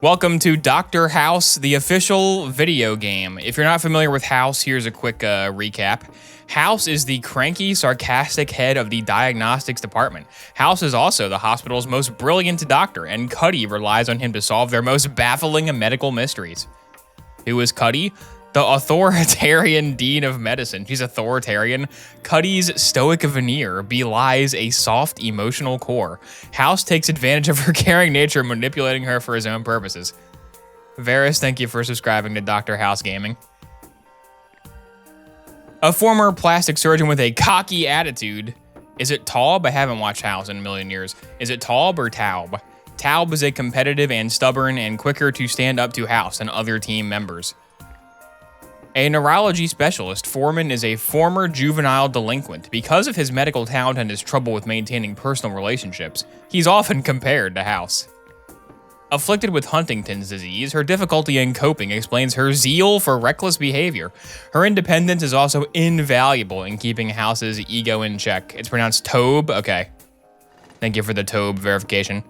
Welcome to Dr. House, the official video game. If you're not familiar with House, here's a quick recap. House is the cranky, sarcastic head of the diagnostics department. House is also the hospital's most brilliant doctor, and Cuddy relies on him to solve their most baffling medical mysteries. Who is Cuddy? The authoritarian dean of medicine. She's authoritarian. Cuddy's stoic veneer belies a soft, emotional core. House takes advantage of her caring nature, manipulating her for his own purposes. Varys, thank you for subscribing to Dr. House Gaming. A former plastic surgeon with a cocky attitude. Is it Taub? I haven't watched House in a million years. Is it Taub or Taub? Taub is a competitive and stubborn and quicker to stand up to House than other team members. A neurology specialist, Foreman is a former juvenile delinquent. Because of his medical talent and his trouble with maintaining personal relationships, he's often compared to House. Afflicted with Huntington's disease, her difficulty in coping explains her zeal for reckless behavior. Her independence is also invaluable in keeping House's ego in check. It's pronounced Tobe? Okay. Thank you for the Tobe verification.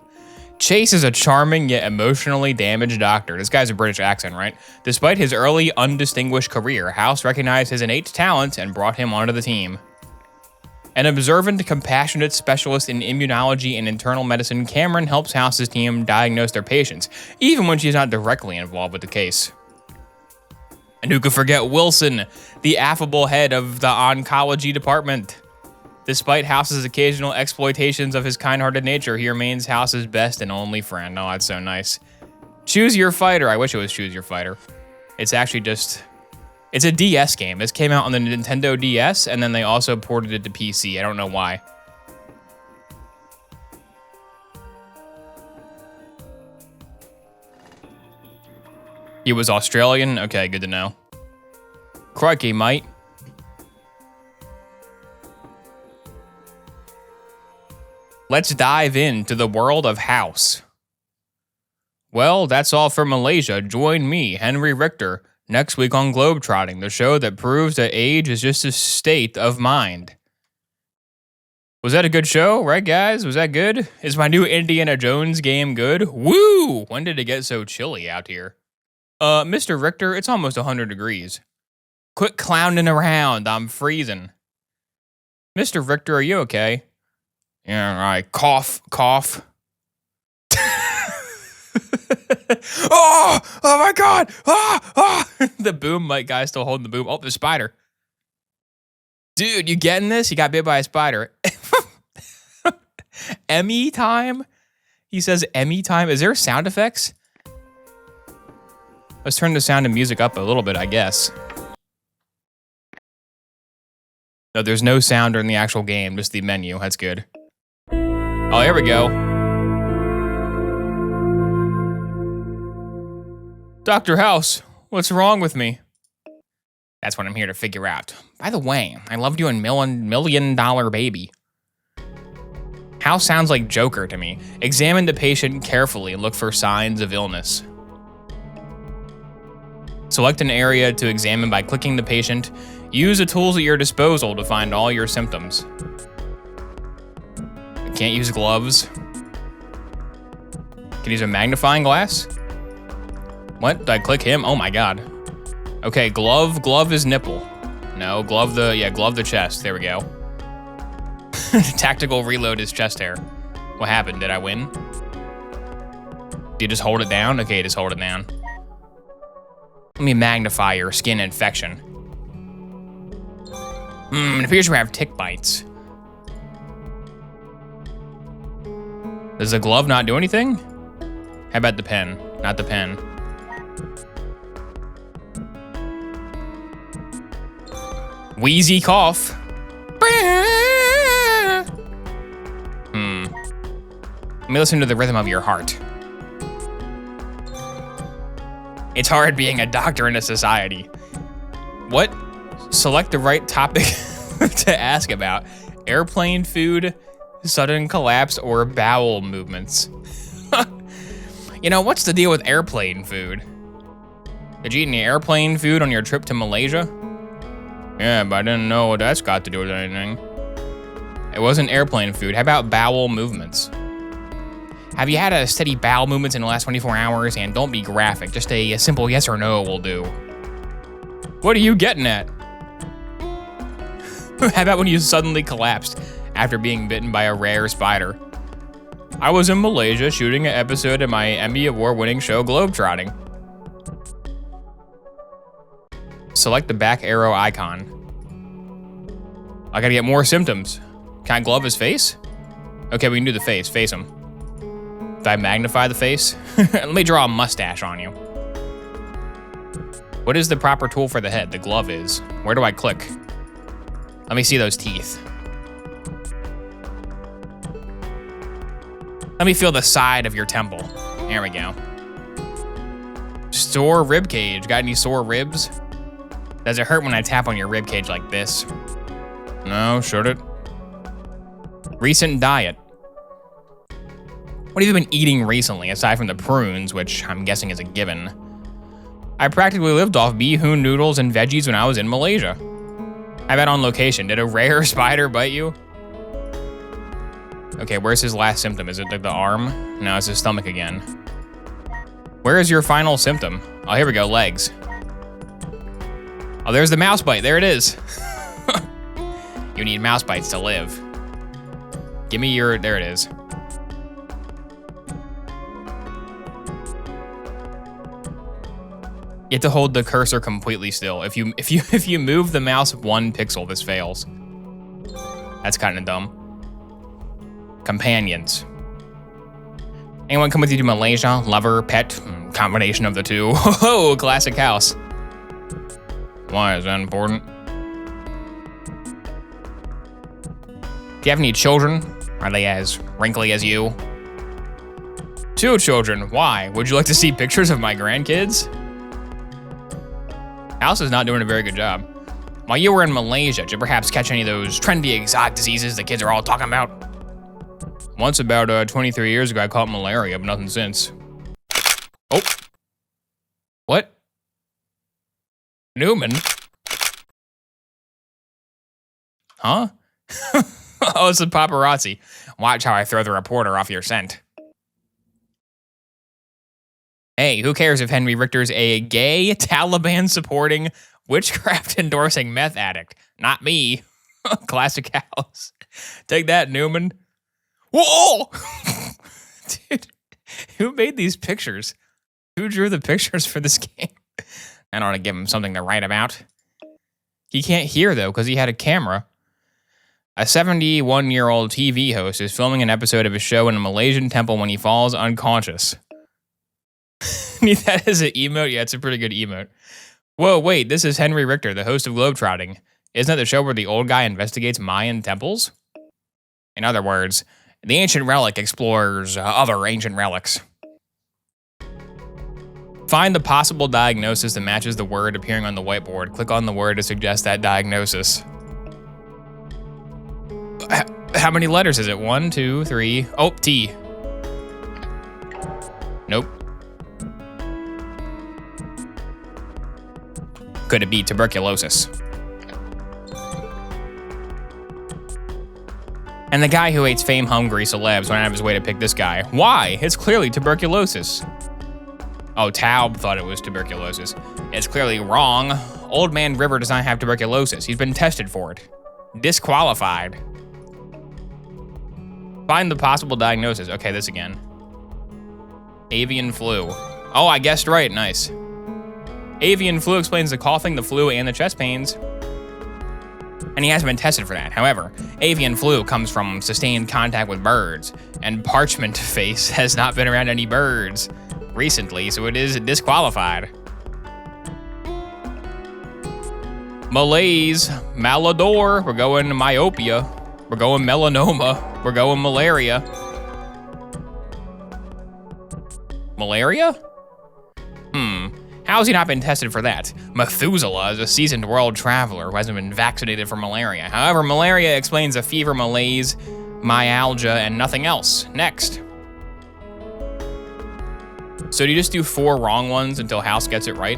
Chase is a charming yet emotionally damaged doctor. This guy's a British accent, right? Despite his early, undistinguished career, House recognized his innate talent and brought him onto the team. An observant, compassionate specialist in immunology and internal medicine, Cameron helps House's team diagnose their patients, even when she's not directly involved with the case. And who could forget Wilson, the affable head of the oncology department? Despite House's occasional exploitations of his kind-hearted nature, he remains House's best and only friend. Oh, that's so nice. Choose Your Fighter. I wish it was Choose Your Fighter. It's actually just... It's a DS game. This came out on the Nintendo DS, and then they also ported it to PC. I don't know why. He was Australian? Okay, good to know. Crikey, mate. Let's dive into the world of House. Well, that's all for Malaysia. Join me, Henry Richter, next week on Globetrotting, the show that proves that age is just a state of mind. Was that a good show, right guys? Was that good? Is my new Indiana Jones game good? Woo! When did it get so chilly out here? Mr. Richter, it's almost 100 degrees. Quit clowning around, I'm freezing. Mr. Richter, are you okay? Yeah, right. Cough, cough. Oh my God. The boom mic guy still holding the boom. Oh, the spider. Dude, you getting this? He got bit by a spider. Emmy time? He says Emmy time. Is there sound effects? Let's turn the sound and music up a little bit, I guess. No, there's no sound in the actual game, just the menu. That's good. Oh, here we go. Dr. House, what's wrong with me? That's what I'm here to figure out. By the way, I loved you in Million Dollar Baby. House sounds like Joker to me. Examine the patient carefully and look for signs of illness. Select an area to examine by clicking the patient. Use the tools at your disposal to find all your symptoms. I can't use gloves. Can I use a magnifying glass? What? Did I click him? Oh my God. Okay, glove is nipple. No, glove the chest. There we go. Tactical reload is chest hair. What happened? Did I win? Do you just hold it down? Okay, just hold it down. Let me magnify your skin infection. It appears you have tick bites. Does the glove not do anything? How about the pen? Not the pen. Wheezy cough. Let me listen to the rhythm of your heart. It's hard being a doctor in a society. What? Select the right topic to ask about. Airplane food, sudden collapse, or bowel movements. You know, what's the deal with airplane food? Did you eat any airplane food on your trip to Malaysia? Yeah, but I didn't know what that's got to do with anything. It wasn't airplane food. How about bowel movements? Have you had a steady bowel movements in the last 24 hours? And don't be graphic, just a simple yes or no will do. What are you getting at? How about when you suddenly collapsed after being bitten by a rare spider? I was in Malaysia shooting an episode of my Emmy Award-winning show Globetrotting. Select the back arrow icon. I gotta get more symptoms. Can I glove his face? Okay, we can do the face. Face him. Did I magnify the face? Let me draw a mustache on you. What is the proper tool for the head? The glove is. Where do I click? Let me see those teeth. Let me feel the side of your temple. There we go. Sore rib cage. Got any sore ribs? Does it hurt when I tap on your rib cage like this? No, should it? Recent diet. What have you been eating recently, aside from the prunes, which I'm guessing is a given? I practically lived off bee-hoon noodles and veggies when I was in Malaysia. How about on location? Did a rare spider bite you? Okay, where's his last symptom? Is it like the arm? No, it's his stomach again. Where is your final symptom? Oh, here we go, legs. Oh, there's the mouse bite. There it is. You need mouse bites to live. Give me your, there it is. You have to hold the cursor completely still. If you move the mouse 1 pixel, this fails. That's kind of dumb. Companions. Anyone come with you to Malaysia? Lover, pet, combination of the two. Oh, classic house. Why is that important? Do you have any children? Are they as wrinkly as you? 2 children. Why? Would you like to see pictures of my grandkids? House is not doing a very good job. While you were in Malaysia, did you perhaps catch any of those trendy exotic diseases the kids are all talking about? Once about 23 years ago, I caught malaria, but nothing since. Oh. What? Newman? Huh? Oh, it's the paparazzi. Watch how I throw the reporter off your scent. Hey, who cares if Henry Richter's a gay, Taliban-supporting, witchcraft-endorsing meth addict? Not me. Classic house. Take that, Newman. Whoa! Dude, who made these pictures? Who drew the pictures for this game? I don't want to give him something to write about. He can't hear, though, because he had a camera. A 71-year-old TV host is filming an episode of his show in a Malaysian temple when he falls unconscious. Need that as an emote? Yeah, it's a pretty good emote. Whoa, wait, this is Henry Richter, the host of Globetrotting. Isn't that the show where the old guy investigates Mayan temples? In other words, the ancient relic explores other ancient relics. Find the possible diagnosis that matches the word appearing on the whiteboard. Click on the word to suggest that diagnosis. How many letters is it? 1, 2, 3. Oh, T. Nope. Could it be tuberculosis? And the guy who hates fame-hungry celebs went out of his way to pick this guy. Why? It's clearly tuberculosis. Oh, Taub thought it was tuberculosis. It's clearly wrong. Old Man River does not have tuberculosis. He's been tested for it. Disqualified. Find the possible diagnosis. Okay, this again. Avian flu. Oh, I guessed right. Nice. Avian flu explains the coughing, the flu, and the chest pains. And he hasn't been tested for that. However, avian flu comes from sustained contact with birds, and Parchment Face has not been around any birds recently, so it is disqualified. Malaise, Malador, we're going myopia, we're going melanoma, we're going malaria. Malaria? How's he not been tested for that? Methuselah is a seasoned world traveler who hasn't been vaccinated for malaria. However, malaria explains a fever, malaise, myalgia, and nothing else. Next. So do you just do 4 wrong ones until House gets it right?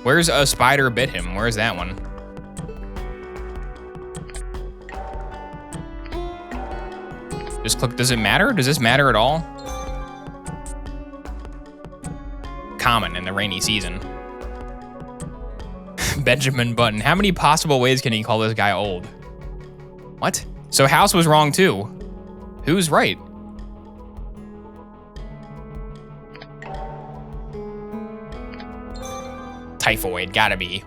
Where's a spider bit him? Where's that one? Just click, does it matter? Does this matter at all? Common in the rainy season. Benjamin Button. How many possible ways can he call this guy old? What? So House was wrong too. Who's right? Typhoid, gotta be.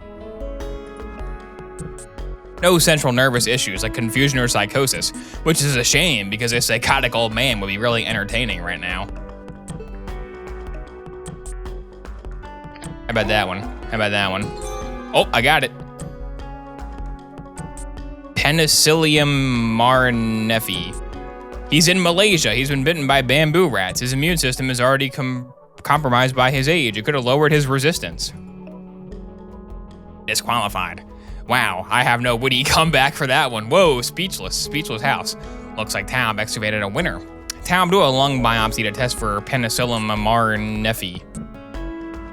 No central nervous issues like confusion or psychosis, which is a shame because a psychotic old man would be really entertaining right now. How about that one? How about that one? Oh, I got it. Penicillium marnefi. He's in Malaysia. He's been bitten by bamboo rats. His immune system is already compromised by his age. It could have lowered his resistance. Disqualified. Wow, I have no witty comeback for that one. Whoa, speechless. Speechless House. Looks like Taub excavated a winner. Taub, do a lung biopsy to test for Penicillium marnefi.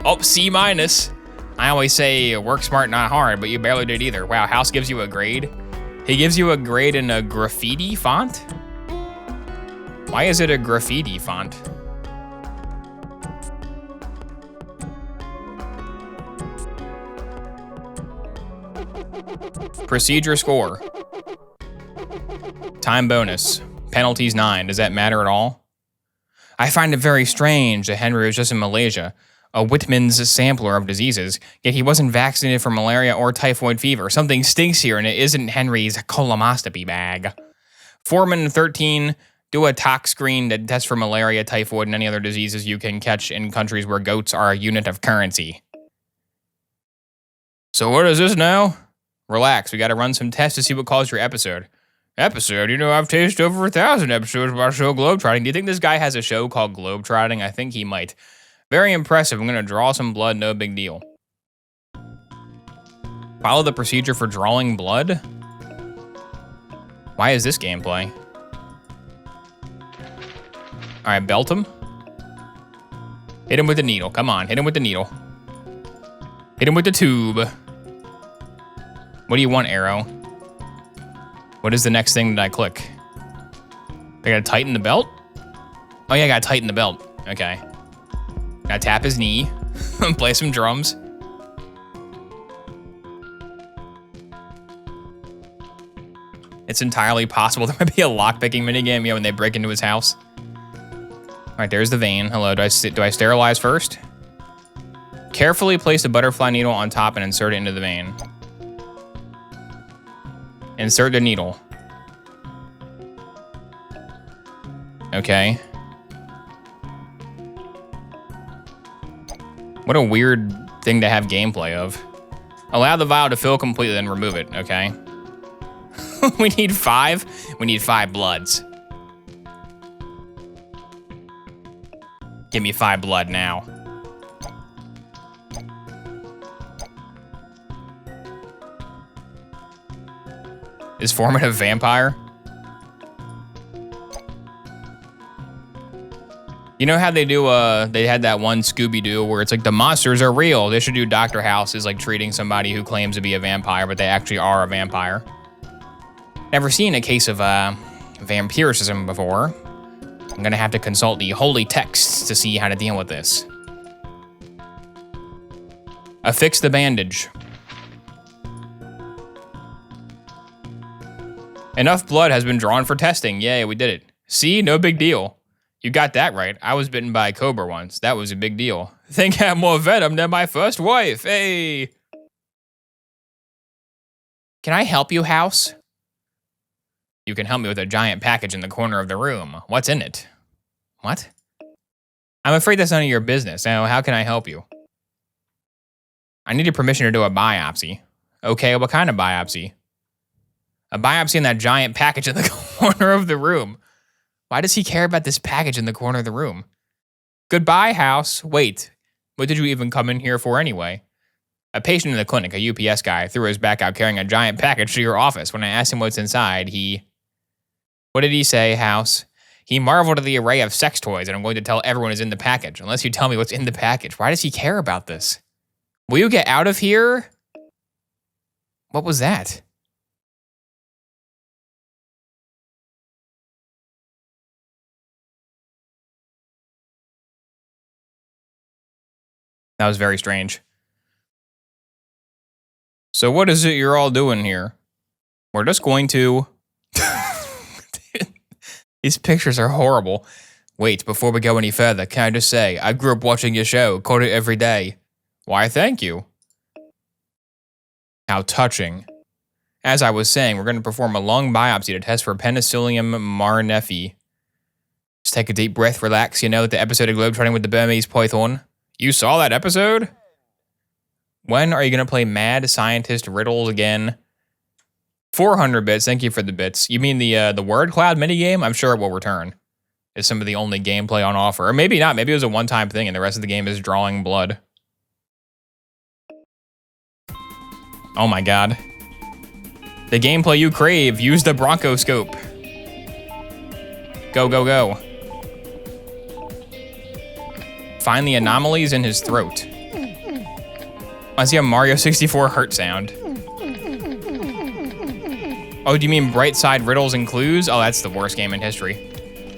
Oh, C-. I always say work smart, not hard, but you barely did either. Wow, House gives you a grade. He gives you a grade in a graffiti font? Why is it a graffiti font? Procedure score. Time bonus. Penalties 9. Does that matter at all? I find it very strange that Henry was just in Malaysia, a Whitman's sampler of diseases, yet he wasn't vaccinated for malaria or typhoid fever. Something stinks here, and it isn't Henry's colonoscopy bag. Foreman 13, do a tox screen that tests for malaria, typhoid, and any other diseases you can catch in countries where goats are a unit of currency. So what is this now? Relax, we gotta run some tests to see what caused your episode. Episode? You know, I've tasted over 1,000 episodes of our show Globetrotting. Do you think this guy has a show called Globetrotting? I think he might. Very impressive. I'm gonna draw some blood, no big deal. Follow the procedure for drawing blood? Why is this gameplay? Alright, belt him. Hit him with the needle. Come on, hit him with the needle. Hit him with the tube. What do you want, arrow? What is the next thing that I click? I gotta tighten the belt? Oh yeah, I gotta tighten the belt. Okay. Gotta tap his knee. Play some drums. It's entirely possible there might be a lockpicking minigame, when they break into his house. All right, there's the vein. Hello, do I sterilize first? Carefully place the butterfly needle on top and insert it into the vein. Insert the needle. Okay. What a weird thing to have gameplay of. Allow the vial to fill completely, then remove it, okay? We need 5? We need 5 bloods. Give me 5 blood now. Is Foreman a vampire? You know how they do, they had that one Scooby-Doo where it's like the monsters are real. They should do Dr. House is like treating somebody who claims to be a vampire, but they actually are a vampire. Never seen a case of vampiricism before. I'm gonna have to consult the holy texts to see how to deal with this. Affix the bandage. Enough blood has been drawn for testing. Yay, we did it. See, no big deal. You got that right. I was bitten by a cobra once. That was a big deal. Think I have more venom than my first wife. Hey. Can I help you, House? You can help me with a giant package in the corner of the room. What's in it? What? I'm afraid that's none of your business. Now, how can I help you? I need your permission to do a biopsy. Okay, what kind of biopsy? A biopsy in that giant package in the corner of the room. Why does he care about this package in the corner of the room? Goodbye, House. Wait, what did you even come in here for anyway? A patient in the clinic, a UPS guy, threw his back out carrying a giant package to your office. When I asked him what's inside, What did he say, House? He marveled at the array of sex toys, and I'm going to tell everyone is in the package, unless you tell me what's in the package. Why does he care about this? Will you get out of here? What was that? That was very strange. So what is it you're all doing here? We're just going to... These pictures are horrible. Wait, before we go any further, can I just say, I grew up watching your show, caught it every day. Why, thank you. How touching. As I was saying, we're going to perform a lung biopsy to test for Penicillium marineffi. Just take a deep breath, relax, you know, the episode of Globetrotting with the Burmese python. You saw that episode? When are you going to play Mad Scientist Riddles again? 400 bits, thank you for the bits. You mean the word cloud minigame? I'm sure it will return. It's some of the only gameplay on offer. Or maybe not, maybe it was a one-time thing and the rest of the game is drawing blood. Oh my god. The gameplay you crave, use the bronchoscope. Go, go, go. Find the anomalies in his throat. I see a Mario 64 hurt sound. Oh, do you mean Bright Side Riddles and Clues? Oh, that's the worst game in history.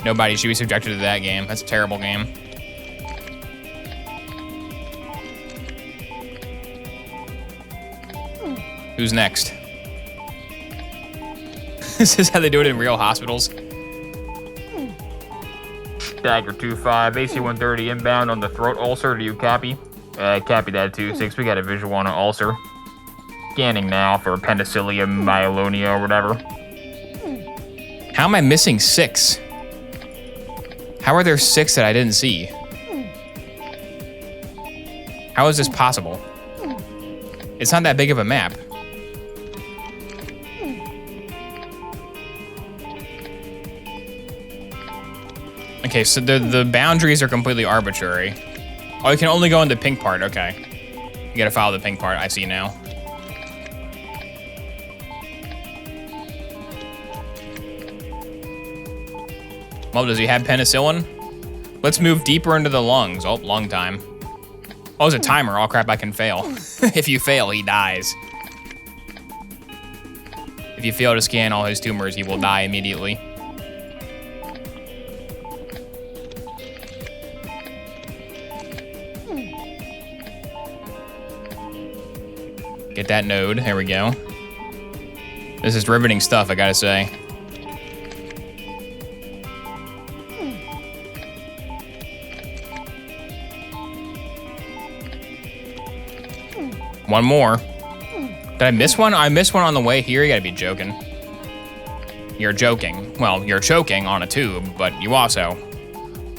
Nobody should be subjected to that game. That's a terrible game. Who's next? This is how they do it in real hospitals. Dagger 2-5, AC-130 inbound on the throat ulcer. Do you copy? Copy that 2-6. We got a visual on an ulcer. Scanning now for Penicillium myelonia or whatever. How am I missing 6? How are there 6 that I didn't see? How is this possible? It's not that big of a map. Okay, so the boundaries are completely arbitrary. Oh, you can only go in the pink part, okay. You gotta follow the pink part, I see now. Well, does he have penicillin? Let's move deeper into the lungs. Oh, lung time. Oh, it's a timer. Oh, crap, I can fail. If you fail, he dies. If you fail to scan all his tumors, he will die immediately. Get that node. There we go. This is riveting stuff, I gotta say. One more. Did I miss one? I missed one on the way here. You gotta be joking. You're joking. Well, you're choking on a tube, but you also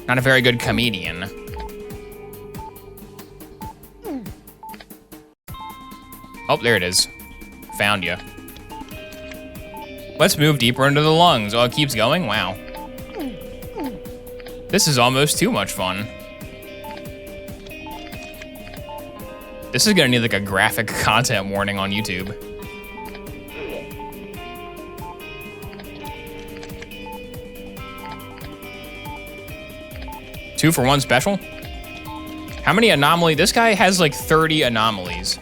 not a very good comedian. Oh, there it is. Found you. Let's move deeper into the lungs. Oh, it keeps going? Wow. This is almost too much fun. This is gonna need like a graphic content warning on YouTube. Two for one special? How many anomalies? This guy has like 30 anomalies.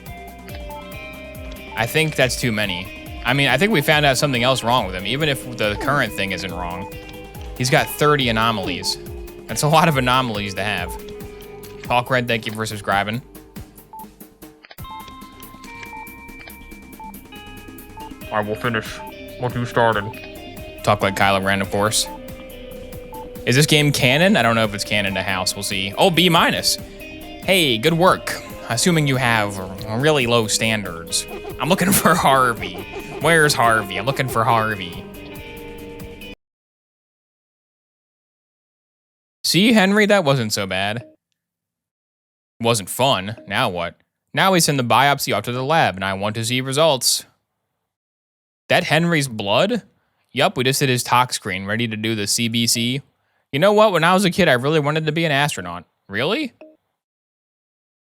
I think that's too many. I mean, I think we found out something else wrong with him, even if the current thing isn't wrong. He's got 30 anomalies. That's a lot of anomalies to have. Talk Red, thank you for subscribing. All right, we'll finish what you started. Talk like Kylo Ren, of course. Is this game canon? I don't know if it's canon to House. We'll see. Oh, B-. Hey, good work. Assuming you have really low standards. I'm looking for Harvey. Where's Harvey? I'm looking for Harvey. See, Henry, that wasn't so bad. Wasn't fun. Now what? Now we send the biopsy off to the lab, and I want to see results. That Henry's blood? Yup, we just did his tox screen, ready to do the CBC. You know what? When I was a kid, I really wanted to be an astronaut. Really?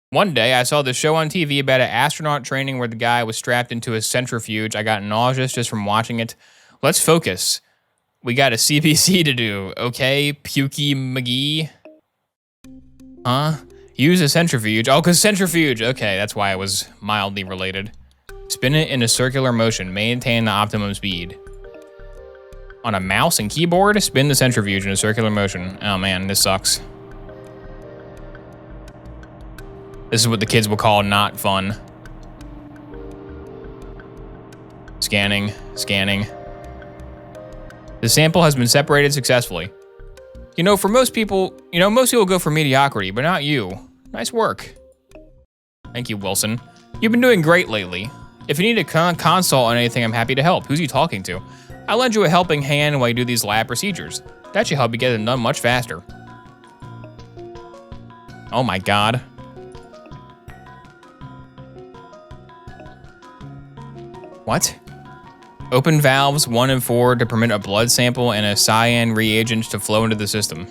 One day, I saw this show on TV about an astronaut training where the guy was strapped into a centrifuge. I got nauseous just from watching it. Let's focus. We got a CBC to do, okay? Pukey McGee. Huh? Use a centrifuge. Oh, because centrifuge. Okay, that's why it was mildly related. Spin it in a circular motion. Maintain the optimum speed. On a mouse and keyboard, spin the centrifuge in a circular motion. Oh man, this sucks. This is what the kids will call not fun. Scanning, scanning. The sample has been separated successfully. You know, for most people, most people go for mediocrity, but not you. Nice work. Thank you, Wilson. You've been doing great lately. If you need a consult on anything, I'm happy to help. Who's he talking to? I'll lend you a helping hand while you do these lab procedures. That should help you get it done much faster. Oh my God. What? Open valves 1 and 4 to permit a blood sample and a cyan reagent to flow into the system.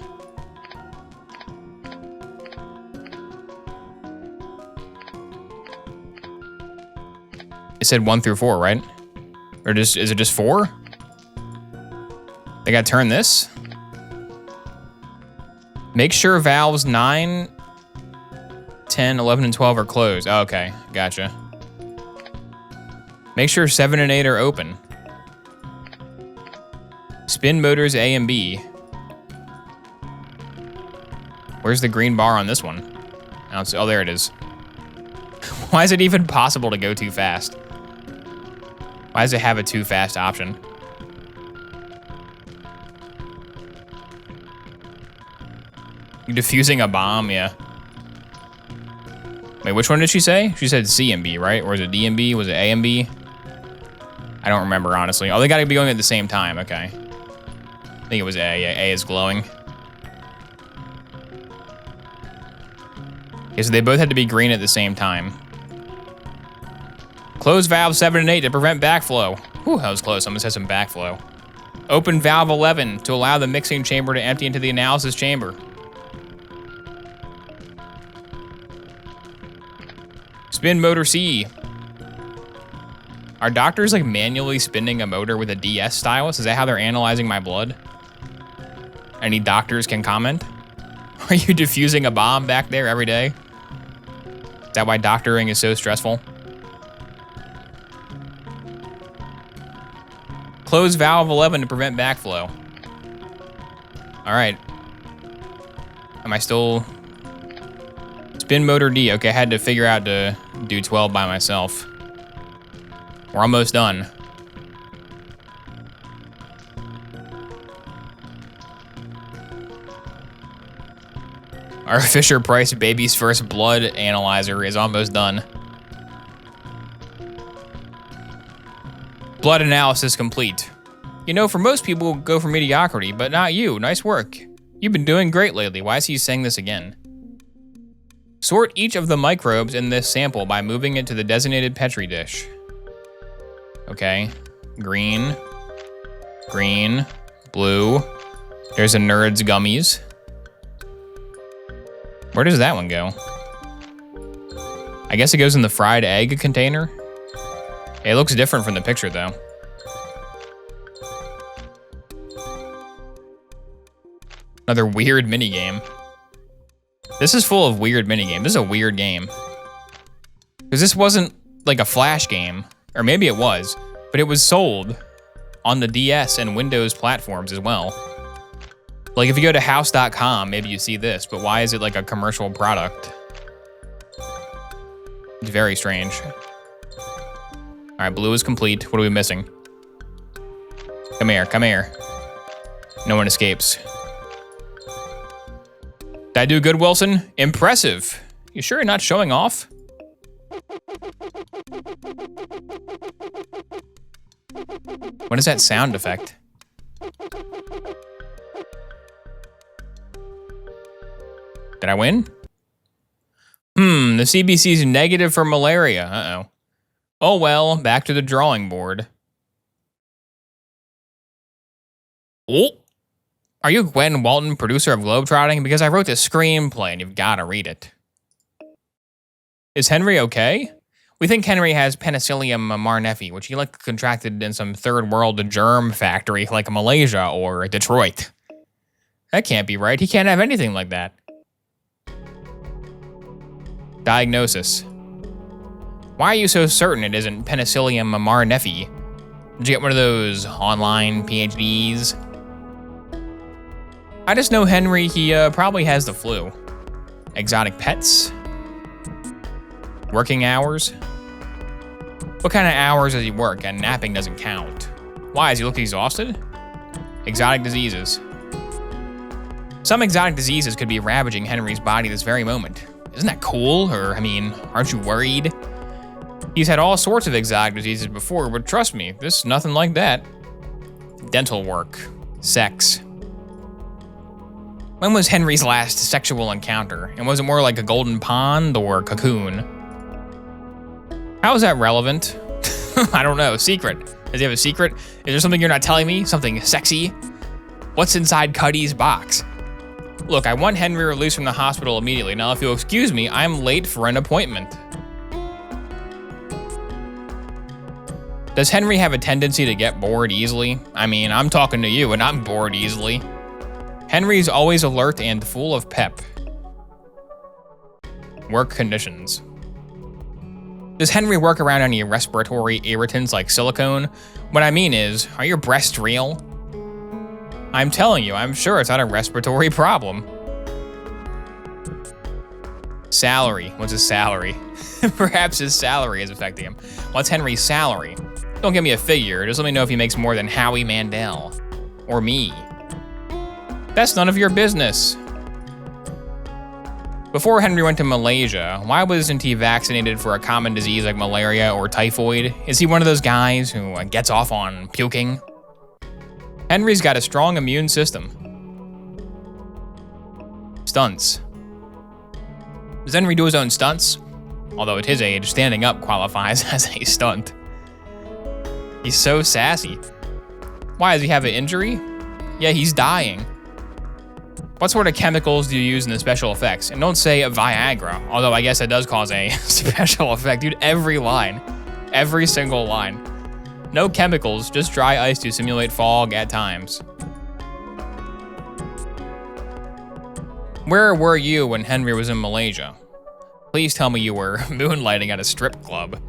It said 1 through 4, right? Or is it just 4? They gotta turn this? Make sure valves 9, 10, 11, and 12 are closed. Oh, okay, gotcha. Make sure 7 and 8 are open. Spin motors A and B. Where's the green bar on this one? Oh, there it is. Why is it even possible to go too fast? Why does it have a too fast option? Defusing a bomb, yeah. Wait, which one did she say? She said C and B, right? Or was it D and B? Was it A and B? I don't remember, honestly. Oh, they gotta be going at the same time, okay. I think it was A. Yeah, A is glowing. Okay, so they both had to be green at the same time. Close valve 7 and 8 to prevent backflow. Whew, that was close. I almost had some backflow. Open valve 11 to allow the mixing chamber to empty into the analysis chamber. Spin motor C. Are doctors like manually spinning a motor with a DS stylus? Is that how they're analyzing my blood? Any doctors can comment? Are you defusing a bomb back there every day? Is that why doctoring is so stressful? Close valve 11 to prevent backflow. All right. Am I still... Spin motor D. Okay, I had to figure out to do 12 by myself. We're almost done. Our Fisher-Price baby's first blood analyzer is almost done. Blood analysis complete. You know, for most people, go for mediocrity, but not you. Nice work. You've been doing great lately. Why is he saying this again? Sort each of the microbes in this sample by moving it to the designated Petri dish. Okay, green, green, blue. There's a Nerd's Gummies. Where does that one go? I guess it goes in the fried egg container. It looks different from the picture though. Another weird minigame. This is full of weird minigames. This is a weird game. Because this wasn't like a Flash game, or maybe it was, but it was sold on the DS and Windows platforms as well. Like if you go to house.com, maybe you see this, but why is it like a commercial product? It's very strange. All right, blue is complete. What are we missing? Come here, come here. No one escapes. Did I do good, Wilson? Impressive. You sure you're not showing off? What is that sound effect? Did I win? The CBC's negative for malaria. Uh-oh. Oh well, back to the drawing board. Oh. Are you Gwen Walton, producer of Globetrotting? Because I wrote the screenplay and you've got to read it. Is Henry okay? We think Henry has Penicillium marnefi, which he like contracted in some third world germ factory like Malaysia or Detroit. That can't be right. He can't have anything like that. Diagnosis. Why are you so certain it isn't Penicillium marnefi? Did you get one of those online PhDs? I just know Henry, he probably has the flu. Exotic pets? Working hours? What kind of hours does he work? And napping doesn't count. Why, does he look exhausted? Exotic diseases. Some exotic diseases could be ravaging Henry's body this very moment. Isn't that cool? Or, I mean, aren't you worried? He's had all sorts of exotic diseases before, but trust me, this is nothing like that. Dental work. Sex. When was Henry's last sexual encounter? And was it more like a golden pond or cocoon? How is that relevant? I don't know. Secret. Does he have a secret? Is there something you're not telling me? Something sexy? What's inside Cuddy's box? Look, I want Henry released from the hospital immediately. Now, if you'll excuse me, I'm late for an appointment. Does Henry have a tendency to get bored easily? I mean, I'm talking to you and I'm bored easily. Henry's always alert and full of pep. Work conditions. Does Henry work around any respiratory irritants like silicone? What I mean is, are your breasts real? I'm telling you, I'm sure it's not a respiratory problem. Salary. What's his salary? Perhaps his salary is affecting him. What's Henry's salary? Don't give me a figure, just let me know if he makes more than Howie Mandel. Or me. That's none of your business. Before Henry went to Malaysia, why wasn't he vaccinated for a common disease like malaria or typhoid? Is he one of those guys who gets off on puking? Henry's got a strong immune system. Stunts. Does Henry do his own stunts? Although at his age, standing up qualifies as a stunt. He's so sassy. Why, does he have an injury? Yeah, he's dying. What sort of chemicals do you use in the special effects? And don't say Viagra, although I guess that does cause a special effect. Dude, every line. Every single line. No chemicals, just dry ice to simulate fog at times. Where were you when Henry was in Malaysia? Please tell me you were moonlighting at a strip club.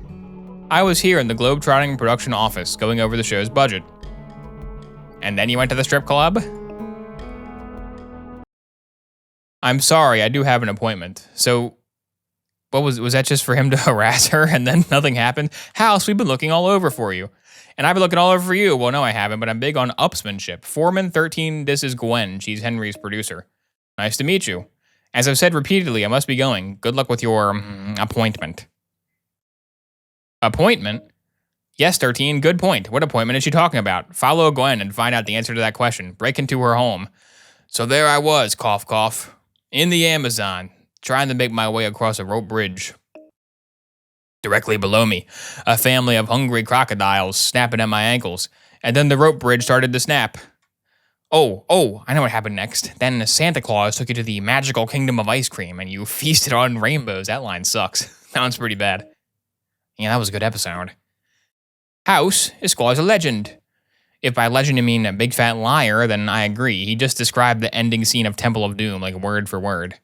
I was here in the Globetrotting production office going over the show's budget. And then you went to the strip club? I'm sorry, I do have an appointment. So, what was that just for him to harass her and then nothing happened? House, we've been looking all over for you. And I've been looking all over for you. Well, no, I haven't, but I'm big on upsmanship. Foreman 13, this is Gwen. She's Henry's producer. Nice to meet you. As I've said repeatedly, I must be going. Good luck with your appointment. Appointment? Yes, 13, good point. What appointment is she talking about? Follow Gwen and find out the answer to that question. Break into her home. So there I was, cough, cough, in the Amazon, trying to make my way across a rope bridge. Directly below me, a family of hungry crocodiles snapping at my ankles, and then the rope bridge started to snap. Oh, I know what happened next. Then Santa Claus took you to the magical kingdom of ice cream, and you feasted on rainbows. That line sucks. That one's pretty bad. Yeah, that was a good episode. House is Claus a legend. If by legend you mean a big fat liar, then I agree. He just described the ending scene of Temple of Doom, like word for word.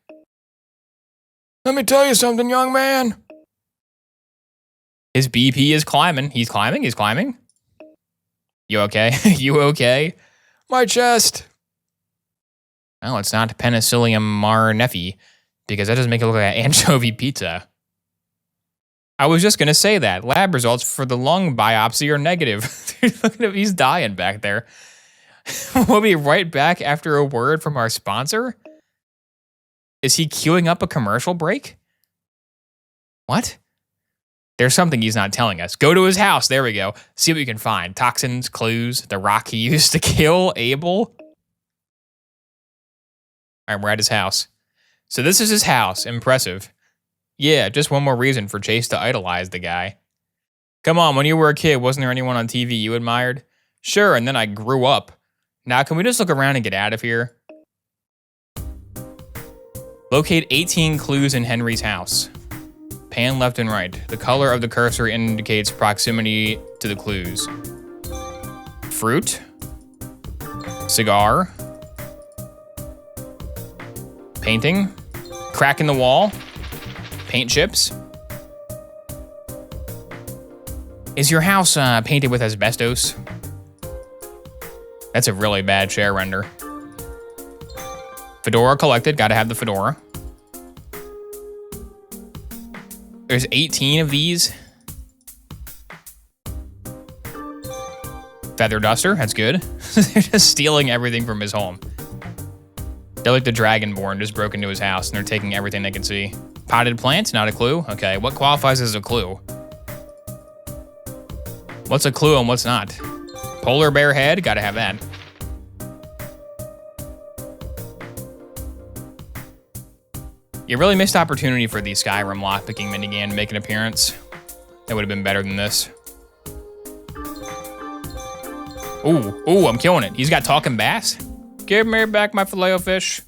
Let me tell you something, young man. His BP is climbing. He's climbing. You okay? You okay? My chest. Oh, it's not Penicillium Marnefi, because that doesn't make it look like an anchovy pizza. I was just gonna say that. Lab results for the lung biopsy are negative. Dude, look at him, he's dying back there. We'll be right back after a word from our sponsor. Is he queuing up a commercial break? What? There's something he's not telling us. Go to his house. There we go. See what you can find. Toxins, clues, the rock he used to kill Abel. All right, we're at his house. So this is his house. Impressive. Yeah, just one more reason for Chase to idolize the guy. Come on, when you were a kid, wasn't there anyone on TV you admired? Sure, and then I grew up. Now, can we just look around and get out of here? Locate 18 clues in Henry's house. Pan left and right. The color of the cursor indicates proximity to the clues. Fruit. Cigar. Painting. Crack in the wall. Paint chips. Is your house painted with asbestos? That's a really bad share render. Fedora collected, gotta have the fedora. There's 18 of these. Feather duster, that's good. They're just stealing everything from his home. They're like the Dragonborn, just broke into his house and they're taking everything they can see. Potted plants, not a clue. Okay, what qualifies as a clue? What's a clue and what's not? Polar bear head, gotta have that. You really missed opportunity for the Skyrim lockpicking minigame to make an appearance. That would have been better than this. Ooh, I'm killing it. He's got talking bass. Give me back my filet-o-fish.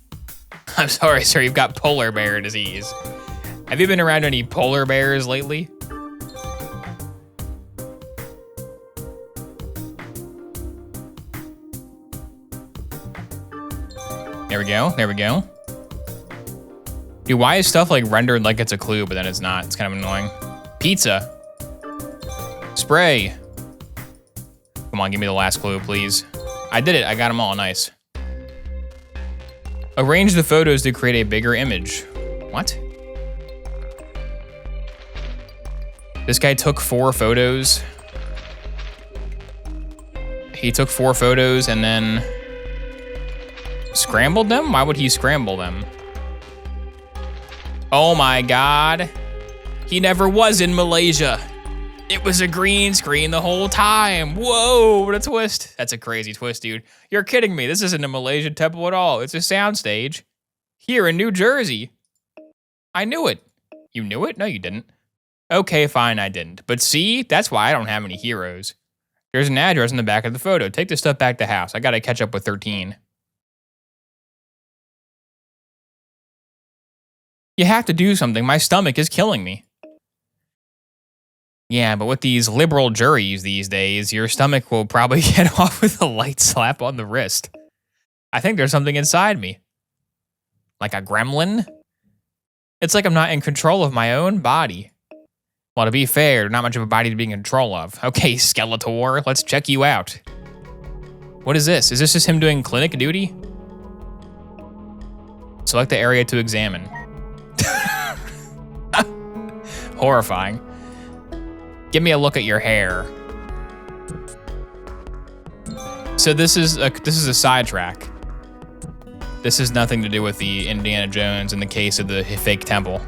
I'm sorry, sir, you've got polar bear disease. Have you been around any polar bears lately? There we go, there we go. Dude, why is stuff like rendered like it's a clue, but then it's not? It's kind of annoying. Pizza. Spray. Come on, give me the last clue, please. I did it, I got them all, nice. Arrange the photos to create a bigger image. What? This guy took 4 photos. He took 4 photos and then scrambled them? Why would he scramble them? Oh my God. He never was in Malaysia. It was a green screen the whole time. Whoa, what a twist. That's a crazy twist, dude. You're kidding me. This isn't a Malaysian temple at all. It's a soundstage here in New Jersey. I knew it. You knew it? No, you didn't. Okay, fine, I didn't. But see, that's why I don't have any heroes. There's an address in the back of the photo. Take this stuff back to house. I gotta catch up with 13. You have to do something. My stomach is killing me. Yeah, but with these liberal juries these days, your stomach will probably get off with a light slap on the wrist. I think there's something inside me. Like a gremlin? It's like I'm not in control of my own body. Well, to be fair, not much of a body to be in control of. Okay, Skeletor, let's check you out. What is this? Is this just him doing clinic duty? Select the area to examine. Horrifying. Give me a look at your hair. So this is a sidetrack. This has nothing to do with the Indiana Jones in the case of the fake temple.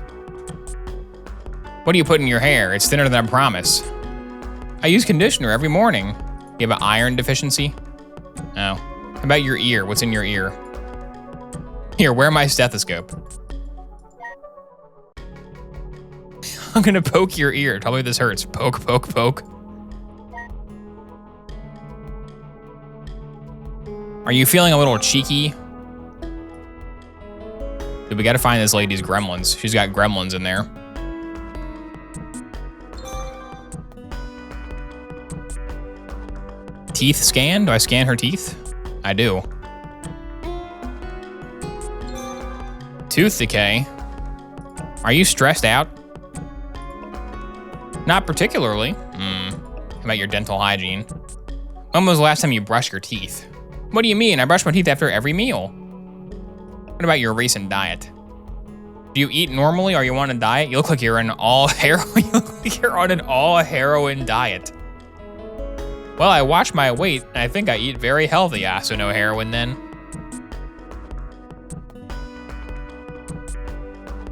What do you put in your hair? It's thinner than I promise. I use conditioner every morning. You have an iron deficiency? Oh. How about your ear? What's in your ear? Here, wear my stethoscope. I'm gonna poke your ear. Tell me this hurts. Poke, poke, poke. Are you feeling a little cheeky? Dude, we gotta find this lady's gremlins. She's got gremlins in there. Teeth scan? Do I scan her teeth? I do. Tooth decay. Are you stressed out? Not particularly. How about your dental hygiene? When was the last time you brushed your teeth? What do you mean? I brush my teeth after every meal. What about your recent diet? Do you eat normally or you on a diet? You look like you're an all heroin. You look like you're on an all heroin diet. Well, I watch my weight and I think I eat very healthy. So no heroin then.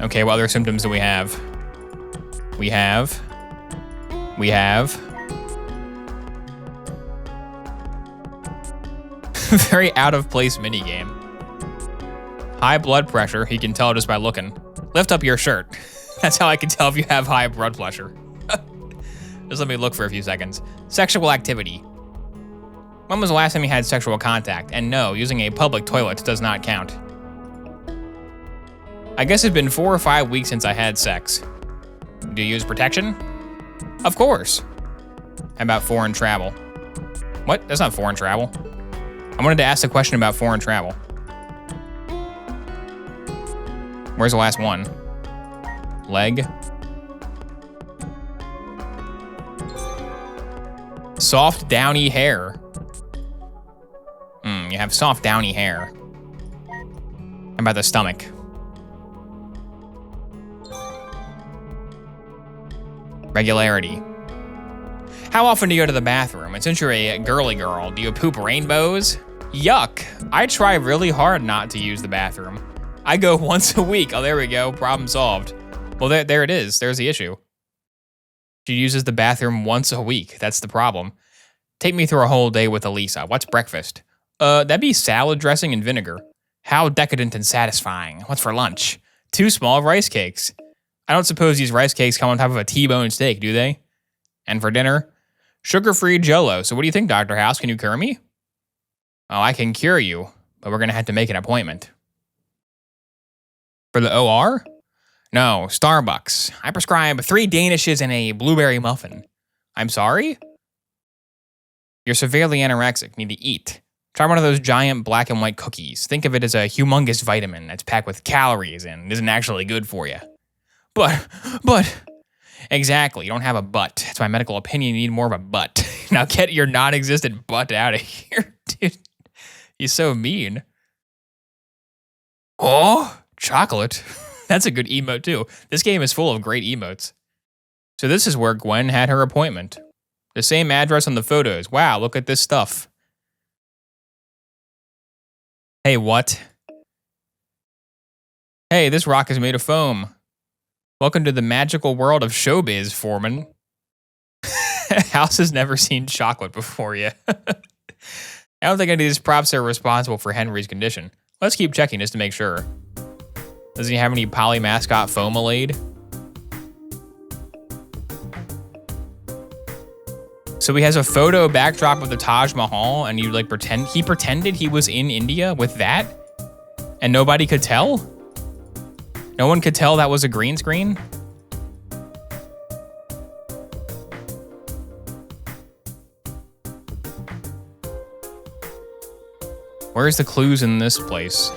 Okay, what other symptoms do we have? We have very out of place minigame. High blood pressure, he can tell just by looking. Lift up your shirt. That's how I can tell if you have high blood pressure. Just let me look for a few seconds. Sexual activity. When was the last time you had sexual contact? And no, using a public toilet does not count. I guess it's been 4 or 5 weeks since I had sex. Do you use protection? Of course. How about foreign travel? What? That's not foreign travel. I wanted to ask a question about foreign travel. Where's the last one? Leg. Soft, downy hair. You have soft, downy hair. How about the stomach? Regularity. How often do you go to the bathroom? And since you're a girly girl, do you poop rainbows? Yuck. I try really hard not to use the bathroom. I go once a week. Oh, there we go. Problem solved. Well, there it is. There's the issue. She uses the bathroom once a week. That's the problem. Take me through a whole day with Elisa. What's breakfast? That'd be salad dressing and vinegar. How decadent and satisfying. What's for lunch? 2 small rice cakes. I don't suppose these rice cakes come on top of a T-bone steak, do they? And for dinner? Sugar-free Jell-O. So what do you think, Dr. House? Can you cure me? Oh, I can cure you, but we're going to have to make an appointment. For the OR? No, Starbucks. I prescribe 3 Danishes and a blueberry muffin. I'm sorry? You're severely anorexic, need to eat. Try one of those giant black and white cookies. Think of it as a humongous vitamin that's packed with calories and isn't actually good for you. But, exactly, you don't have a butt. It's my medical opinion you need more of a butt. Now get your non-existent butt out of here, dude. You're so mean. Oh, chocolate. That's a good emote too. This game is full of great emotes. So this is where Gwen had her appointment. The same address on the photos. Wow, look at this stuff. Hey, what? Hey, this rock is made of foam. Welcome to the magical world of showbiz, Foreman. House has never seen chocolate before yet. I don't think any of these props are responsible for Henry's condition. Let's keep checking just to make sure. Does he have any Poly Mascot Foamalade? So he has a photo backdrop of the Taj Mahal, and you like he pretended he was in India with that, and nobody could tell? No one could tell that was a green screen? Where's the clues in this place?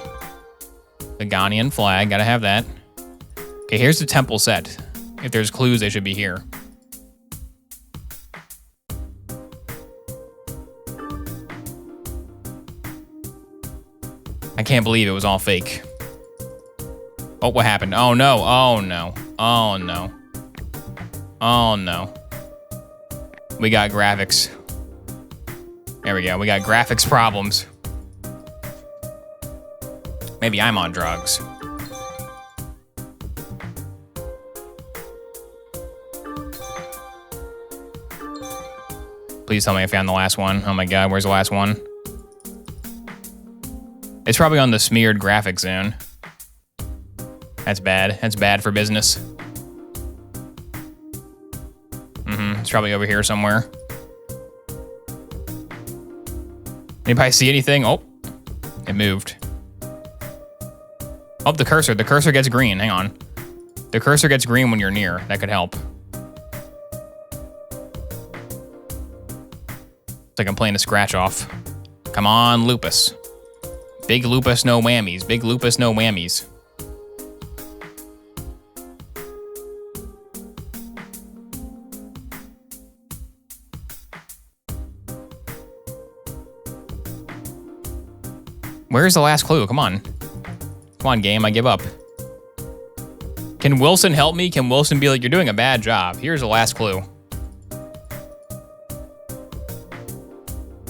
The Ghanaian flag, gotta have that. Okay, here's the temple set. If there's clues, they should be here. I can't believe it was all fake. Oh, what happened? Oh no, oh no, oh no. Oh no. We got graphics. There we go, we got graphics problems. Maybe I'm on drugs. Please tell me I found the last one. Oh my god, where's the last one? It's probably on the smeared graphic zone. That's bad. That's bad for business. It's probably over here somewhere. Anybody see anything? Oh, it moved. Oh, the cursor. The cursor gets green. Hang on. The cursor gets green when you're near. That could help. It's like I'm playing a scratch off. Come on, Lupus. Big Lupus, no whammies. Big Lupus, no whammies. Where's the last clue? Come on. Come on, game, I give up. Can Wilson help me? Can Wilson be like, you're doing a bad job. Here's the last clue.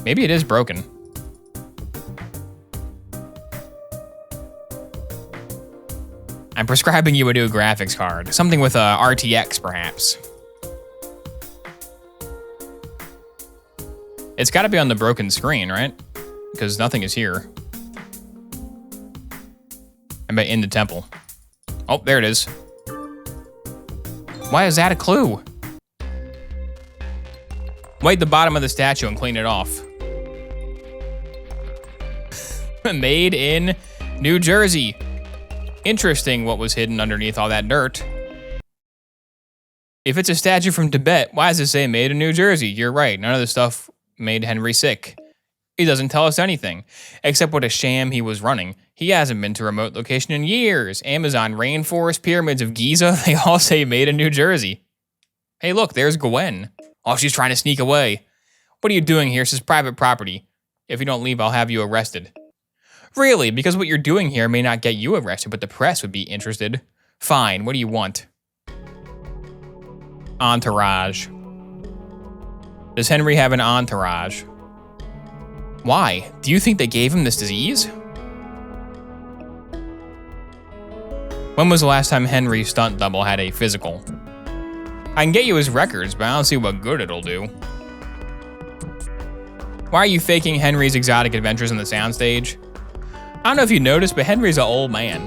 Maybe it is broken. I'm prescribing you a new graphics card. Something with a RTX, perhaps. It's gotta be on the broken screen, right? Because nothing is here. I bet in the temple. Oh, there it is. Why is that a clue? Wipe the bottom of the statue and clean it off. Made in New Jersey. Interesting what was hidden underneath all that dirt. If it's a statue from Tibet, why does it say made in New Jersey? You're right, none of the stuff made Henry sick. He doesn't tell us anything, except what a sham he was running. He hasn't been to a remote location in years. Amazon rainforest, pyramids of Giza, they all say made in New Jersey. Hey look, there's Gwen. Oh, she's trying to sneak away. What are you doing here? This is private property. If you don't leave, I'll have you arrested. Really? Because what you're doing here may not get you arrested, but the press would be interested. Fine, what do you want? Entourage. Does Henry have an entourage? Why? Do you think they gave him this disease? When was the last time Henry's stunt double had a physical? I can get you his records, but I don't see what good it'll do. Why are you faking Henry's exotic adventures on the soundstage? I don't know if you noticed, but Henry's an old man.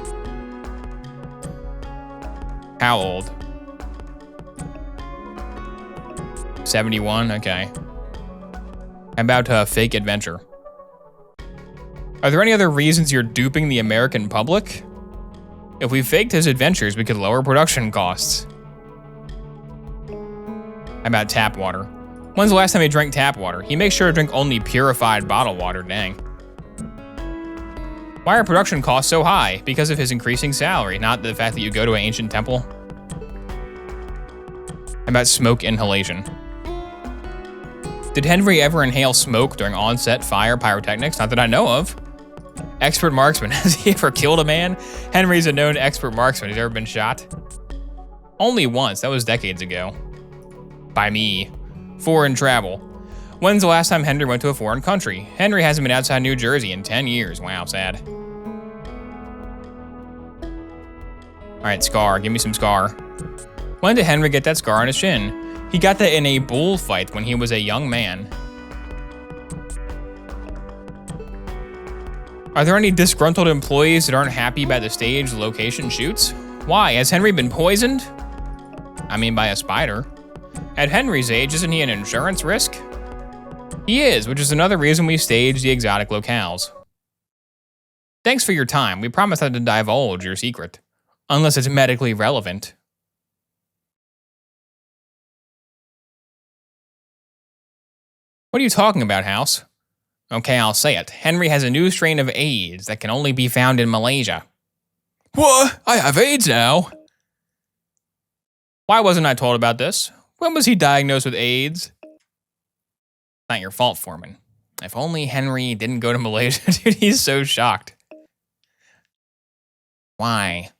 How old? 71, okay. About a fake adventure. Are there any other reasons you're duping the American public? If we faked his adventures, we could lower production costs. How about tap water? When's the last time he drank tap water? He makes sure to drink only purified bottled water, dang. Why are production costs so high? Because of his increasing salary, not the fact that you go to an ancient temple. How about smoke inhalation? Did Henry ever inhale smoke during on-set fire pyrotechnics? Not that I know of. Expert marksman, has he ever killed a man? Henry's a known expert marksman. He's ever been shot? Only once, that was decades ago. By me. Foreign travel. When's the last time Henry went to a foreign country? Henry hasn't been outside New Jersey in 10 years. Wow, sad. All right, scar, give me some scar. When did Henry get that scar on his shin? He got that in a bullfight when he was a young man. Are there any disgruntled employees that aren't happy by the stage location shoots? Why, has Henry been poisoned? I mean, by a spider. At Henry's age, isn't he an insurance risk? He is, which is another reason we stage the exotic locales. Thanks for your time. We promise not to divulge your secret, unless it's medically relevant. What are you talking about, House? Okay, I'll say it. Henry has a new strain of AIDS that can only be found in Malaysia. What? I have AIDS now? Why wasn't I told about this? When was he diagnosed with AIDS? Not your fault, Foreman. If only Henry didn't go to Malaysia. Dude, he's so shocked. Why?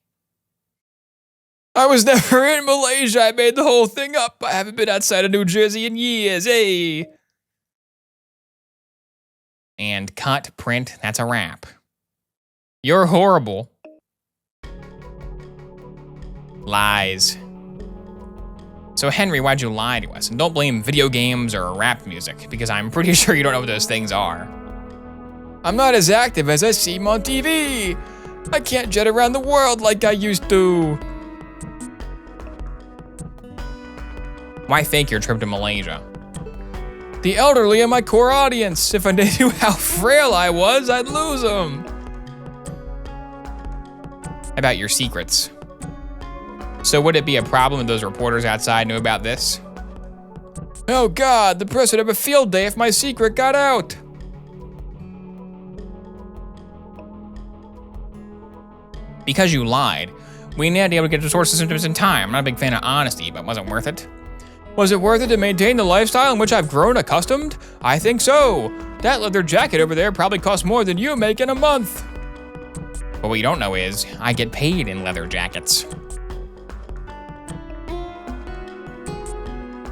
I was never in Malaysia. I made the whole thing up. I haven't been outside of New Jersey in years, hey. And cut, print, that's a wrap. You're horrible. Lies. So Henry, why'd you lie to us? And don't blame video games or rap music, because I'm pretty sure you don't know what those things are. I'm not as active as I seem on TV. I can't jet around the world like I used to. Why fake your trip to Malaysia? The elderly are my core audience. If I knew how frail I was, I'd lose them. How about your secrets? So would it be a problem if those reporters outside knew about this? Oh God, the press would have a field day if my secret got out. Because you lied, we need to be able to get the source of symptoms in time. I'm not a big fan of honesty, but was it worth it? Was it worth it to maintain the lifestyle in which I've grown accustomed? I think so. That leather jacket over there probably costs more than you make in a month. But what you don't know is, I get paid in leather jackets.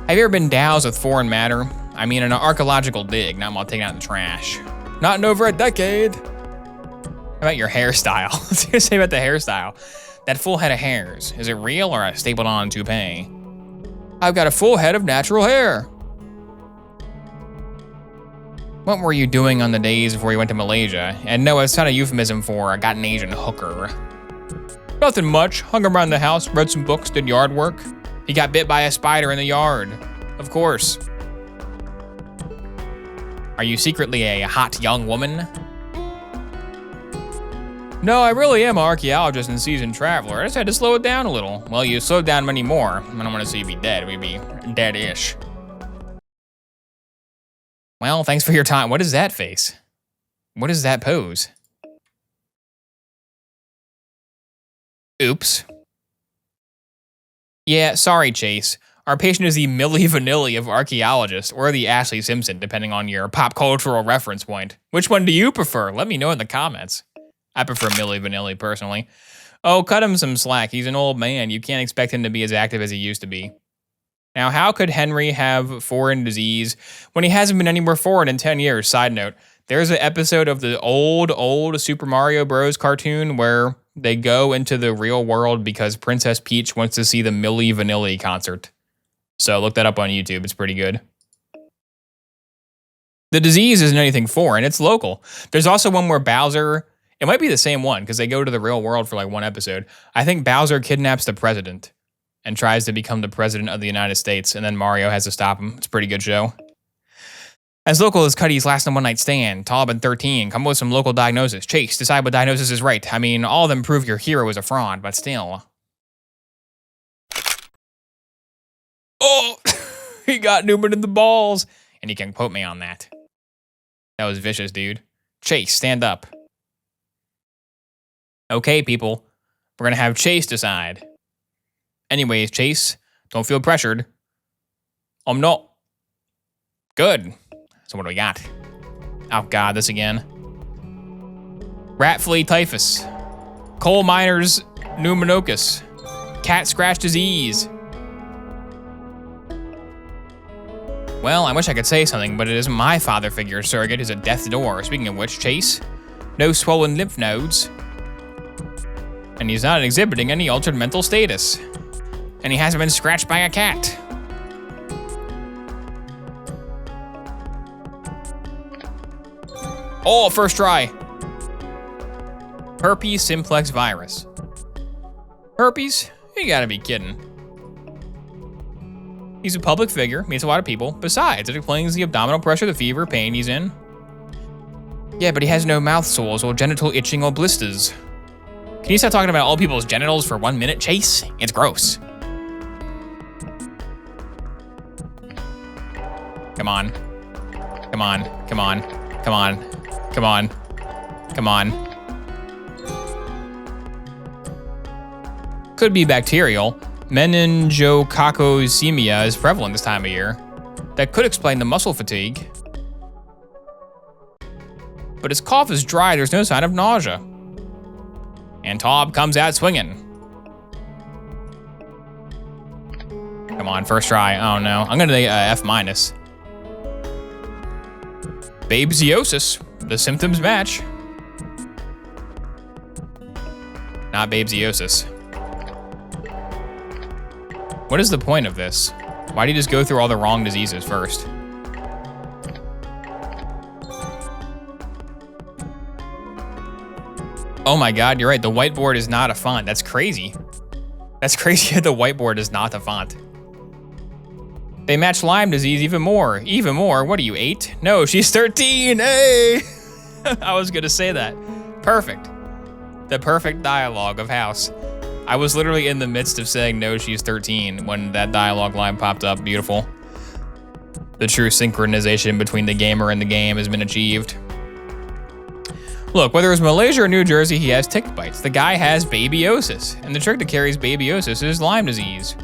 Have you ever been doused with foreign matter? I mean an archaeological dig, not while taking out the trash. Not in over a decade. How about your hairstyle? What's you gonna say about the hairstyle? That full head of hairs, is it real or a stapled on toupee? I've got a full head of natural hair. What were you doing on the days before you went to Malaysia? And no, it's not a euphemism for I got an Asian hooker. Nothing much, hung around the house, read some books, did yard work. He got bit by a spider in the yard. Of course. Are you secretly a hot young woman? No, I really am an archaeologist and seasoned traveler. I just had to slow it down a little. Well, you slowed down many more. I don't want to see you be dead. We'd be dead-ish. Well, thanks for your time. What is that face? What is that pose? Oops. Yeah, sorry, Chase. Our patient is the Milli Vanilli of archaeologists, or the Ashley Simpson, depending on your pop cultural reference point. Which one do you prefer? Let me know in the comments. I prefer Milli Vanilli, personally. Oh, cut him some slack. He's an old man. You can't expect him to be as active as he used to be. Now, how could Henry have foreign disease when he hasn't been anywhere foreign in 10 years? Side note, there's an episode of the old Super Mario Bros. Cartoon where they go into the real world because Princess Peach wants to see the Milli Vanilli concert. So look that up on YouTube. It's pretty good. The disease isn't anything foreign. It's local. There's also one where Bowser, it might be the same one because they go to the real world for like one episode. I think Bowser kidnaps the president and tries to become the president of the United States, and then Mario has to stop him. It's a pretty good show. As local as Cuddy's last and one night stand, Tob and 13 come up with some local diagnosis. Chase, decide what diagnosis is right. I mean, all of them prove your hero is a fraud, but still. Oh, he got Newman in the balls. And you can quote me on that. That was vicious, dude. Chase, stand up. Okay, people. We're going to have Chase decide. Anyways, Chase, don't feel pressured. I'm not. Good. So what do we got? Oh, God, this again. Rat flea typhus. Coal miners pneumococus. Cat scratch disease. Well, I wish I could say something, but it isn't my father figure surrogate who's at death's door. Speaking of which, Chase, no swollen lymph nodes. And he's not exhibiting any altered mental status. And he hasn't been scratched by a cat. Oh, first try. Herpes simplex virus. Herpes? You gotta be kidding. He's a public figure, meets a lot of people. Besides, it explains the abdominal pressure, the fever, pain he's in. Yeah, but he has no mouth sores or genital itching or blisters. Can you stop talking about all people's genitals for 1 minute, Chase? It's gross. Come on. Come on. Come on. Come on. Come on. Come on. Could be bacterial. Meningococcosemia is prevalent this time of year. That could explain the muscle fatigue. But his cough is dry, there's no sign of nausea. And Tob comes out swinging. Come on, first try. Oh no, I'm gonna take F-. Babesiosis, the symptoms match. Not babesiosis. What is the point of this? Why do you just go through all the wrong diseases first? Oh my God, you're right. The whiteboard is not a font. That's crazy. That's crazy that the whiteboard is not a font. They match Lyme disease even more. Even more. What are you, 8? No, she's 13. Hey! I was gonna say that. Perfect. The perfect dialogue of House. I was literally in the midst of saying no, she's 13 when that dialogue line popped up. Beautiful. The true synchronization between the gamer and the game has been achieved. Look, whether it's Malaysia or New Jersey, he has tick bites. The guy has babyosis, and the trick that carries babyosis is Lyme disease.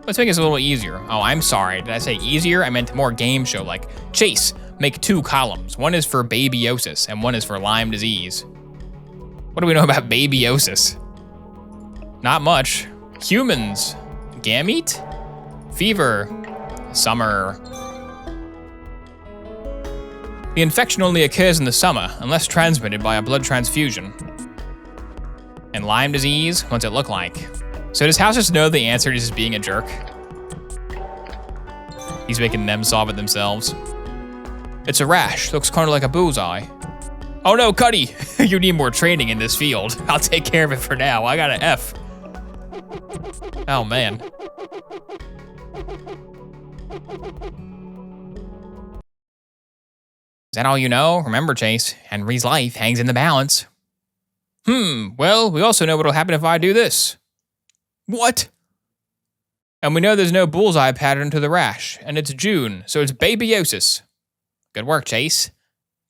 Let's make this a little easier. Oh, I'm sorry. Did I say easier? I meant more game show like. Chase, make 2 columns. One is for babyosis, and one is for Lyme disease. What do we know about babyosis? Not much. Humans. Gamete? Fever. Summer. The infection only occurs in the summer, unless transmitted by a blood transfusion. And Lyme disease, what's it look like? So does House just know the answer to just being a jerk? He's making them solve it themselves. It's a rash, looks kind of like a bullseye. Oh no, Cuddy, you need more training in this field. I'll take care of it for now, I got an F. Oh man. Is that all you know? Remember, Chase, Henry's life hangs in the balance. Well, we also know what'll happen if I do this. What? And we know there's no bullseye pattern to the rash, and it's June, so it's babyosis. Good work, Chase.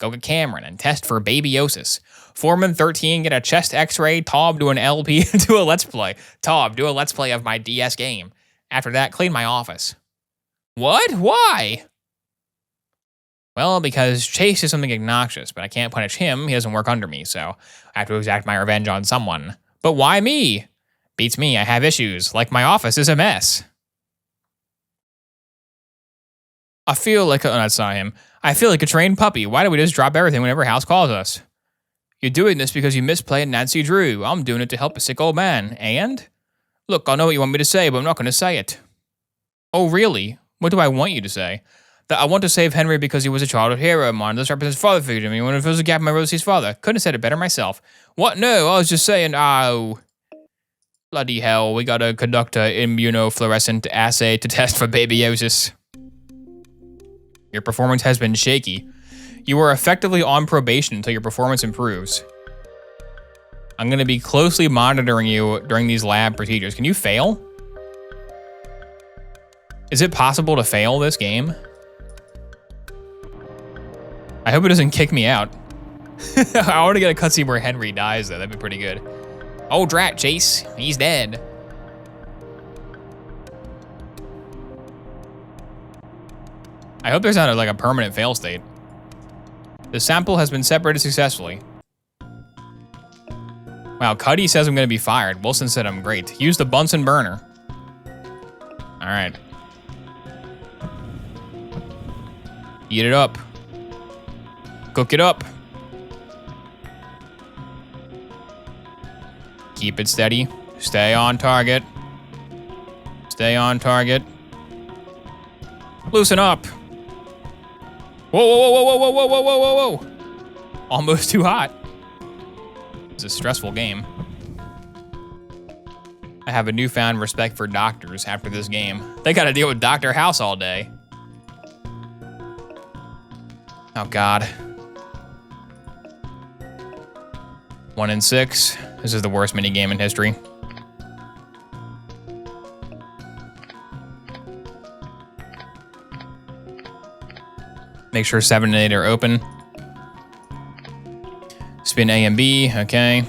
Go get Cameron and test for babyosis. Foreman 13, get a chest x-ray. Tob, do an LP, do a let's play. Tob, do a let's play of my DS game. After that, clean my office. What? Why? Well, because Chase is something obnoxious, but I can't punish him. He doesn't work under me, so I have to exact my revenge on someone. But why me? Beats me, I have issues. Like my office is a mess. I feel like, oh, that's not him. I feel like a trained puppy. Why do we just drop everything whenever House calls us? You're doing this because you miss playing Nancy Drew. I'm doing it to help a sick old man. And? Look, I know what you want me to say, but I'm not going to say it. Oh, really? What do I want you to say? That I want to save Henry because he was a childhood hero of mine. This represents father figure to me. When it fills a gap in my Rosie's father. Couldn't have said it better myself. What? No, I was just saying, oh. Bloody hell, we gotta conduct an immunofluorescent assay to test for babyosis. Your performance has been shaky. You are effectively on probation until your performance improves. I'm gonna be closely monitoring you during these lab procedures. Can you fail? Is it possible to fail this game? I hope it doesn't kick me out. I want to get a cutscene where Henry dies though, that'd be pretty good. Oh drat, Chase, he's dead. I hope there's not like a permanent fail state. The sample has been separated successfully. Wow, Cuddy says I'm gonna be fired. Wilson said I'm great. Use the Bunsen burner. All right. Eat it up. Cook it up. Keep it steady. Stay on target. Stay on target. Loosen up. Whoa, whoa, whoa, whoa, whoa, whoa, whoa, whoa, whoa, whoa. Almost too hot. It's a stressful game. I have a newfound respect for doctors after this game. They gotta deal with Dr. House all day. Oh God. 1 in 6. This is the worst minigame in history. Make sure 7 and 8 are open. Spin A and B, okay.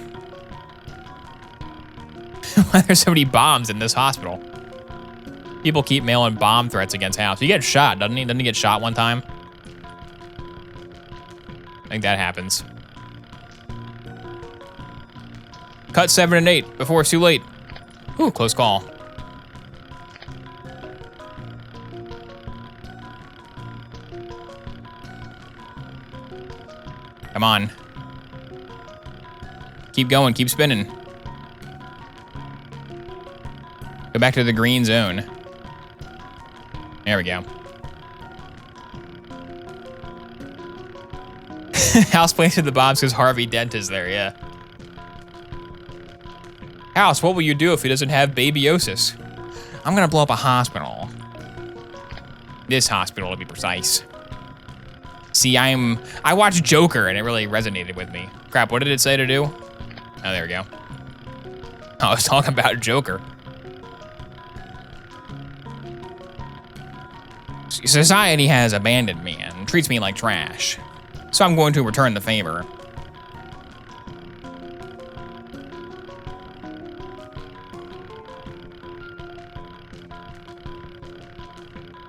Why are there so many bombs in this hospital? People keep mailing bomb threats against House. He gets shot, doesn't he? Doesn't he get shot one time? I think that happens. Cut 7 and 8 before it's too late. Ooh, close call. Come on. Keep going, keep spinning. Go back to the green zone. There we go. House planted the bombs because Harvey Dent is there, yeah. House, what will you do if he doesn't have babyosis? I'm gonna blow up a hospital. This hospital, to be precise. See, I watched Joker and it really resonated with me. Crap, what did it say to do? Oh, there we go. I was talking about Joker. Society has abandoned me and treats me like trash. So I'm going to return the favor.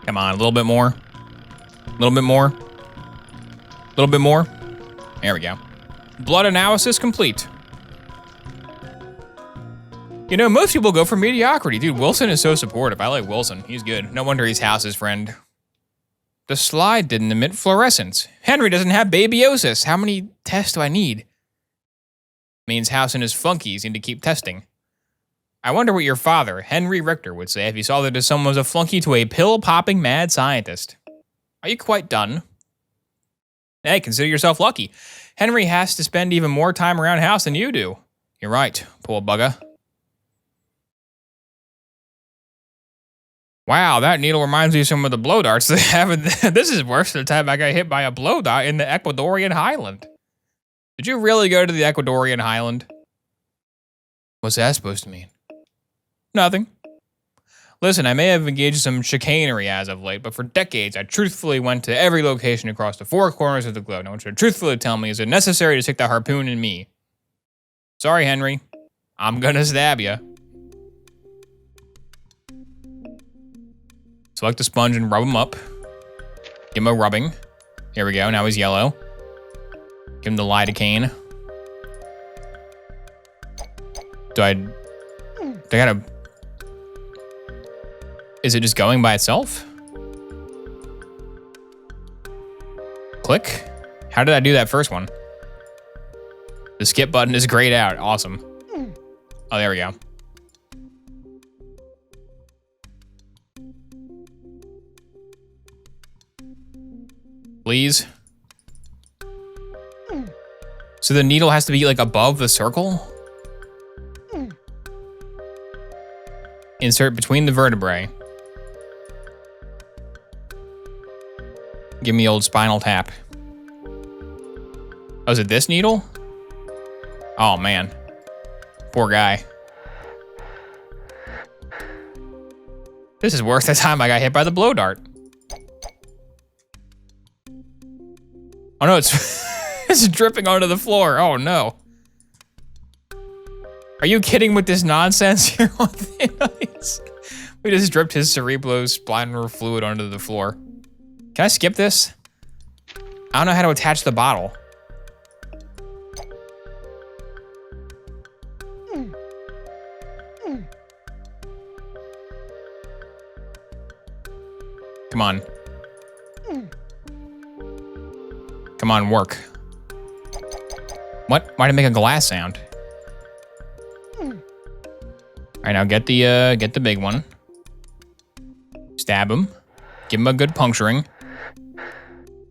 Come on, a little bit more. A little bit more. A little bit more. There we go. Blood analysis complete. You know, most people go for mediocrity. Dude, Wilson is so supportive. I like Wilson. He's good. No wonder he's House's friend. The slide didn't emit fluorescence. Henry doesn't have babyosis. How many tests do I need? Means House and his flunkies need to keep testing. I wonder what your father, Henry Richter, would say if he saw that his son was a flunky to a pill-popping mad scientist. Are you quite done? Hey, consider yourself lucky. Henry has to spend even more time around House than you do. You're right, poor bugger. Wow, that needle reminds me of some of the blow darts they have. This is worse than the time I got hit by a blow dart in the Ecuadorian Highland. Did you really go to the Ecuadorian Highland? What's that supposed to mean? Nothing. Listen, I may have engaged in some chicanery as of late, but for decades, I truthfully went to every location across the 4 corners of the globe. I want you to truthfully tell me, is it necessary to stick the harpoon in me? Sorry, Henry. I'm gonna stab ya. Select the sponge and rub him up. Give him a rubbing. Here we go, now he's yellow. Give him the lidocaine. Do I gotta... Is it just going by itself? Click. How did I do that first one? The skip button is grayed out. Awesome. Oh, there we go. Please. So the needle has to be like above the circle? Insert between the vertebrae. Give me old spinal tap. Oh, is it this needle? Oh, man. Poor guy. This is worse than the time I got hit by the blow dart. Oh, no, it's dripping onto the floor. Oh, no. Are you kidding with this nonsense here on thin ice? We just dripped his cerebrospinal fluid onto the floor. Can I skip this? I don't know how to attach the bottle. Come on. Come on, work. What? Why did it make a glass sound? All right, now get the big one. Stab him. Give him a good puncturing.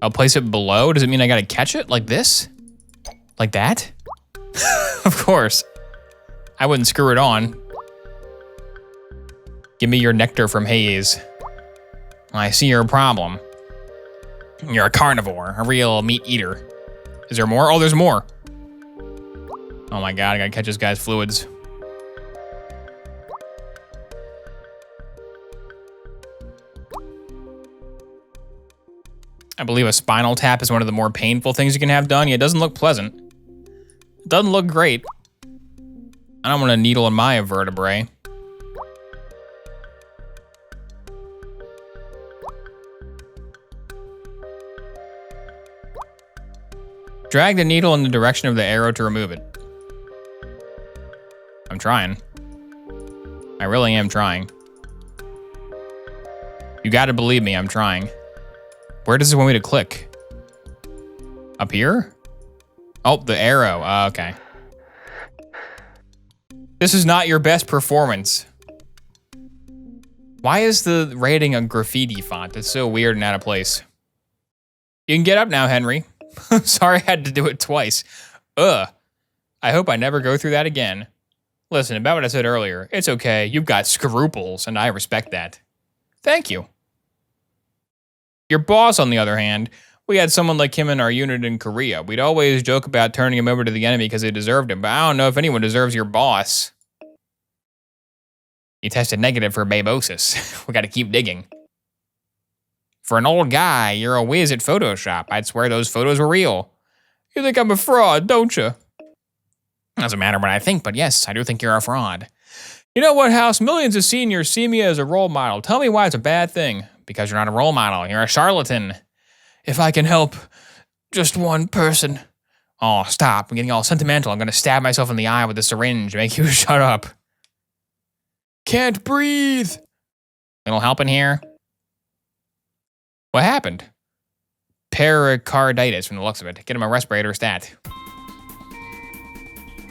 I'll place it below. Does it mean I gotta catch it like this? Like that? Of course. I wouldn't screw it on. Give me your nectar from haze. I see your problem. You're a carnivore, a real meat eater. Is there more? Oh, there's more. Oh my God, I gotta catch this guy's fluids. I believe a spinal tap is one of the more painful things you can have done. Yeah, it doesn't look pleasant. It doesn't look great. I don't want a needle in my vertebrae. Drag the needle in the direction of the arrow to remove it. I'm trying. I really am trying. You gotta believe me, I'm trying. Where does it want me to click? Up here? Oh, the arrow. Okay. This is not your best performance. Why is the rating a graffiti font? It's so weird and out of place. You can get up now, Henry. Sorry I had to do it twice. Ugh. I hope I never go through that again. Listen, about what I said earlier, it's okay. You've got scruples, and I respect that. Thank you. Your boss, on the other hand, we had someone like him in our unit in Korea. We'd always joke about turning him over to the enemy because they deserved him, but I don't know if anyone deserves your boss. He tested negative for babosis. We gotta keep digging. For an old guy, you're a whiz at Photoshop. I'd swear those photos were real. You think I'm a fraud, don't you? Doesn't matter what I think, but yes, I do think you're a fraud. You know what, House? Millions of seniors see me as a role model. Tell me why it's a bad thing. Because you're not a role model. You're a charlatan. If I can help just one person. Oh, stop. I'm getting all sentimental. I'm going to stab myself in the eye with a syringe. Make you shut up. Can't breathe. Little help in here? What happened? Pericarditis from the looks of it. Get him a respirator stat.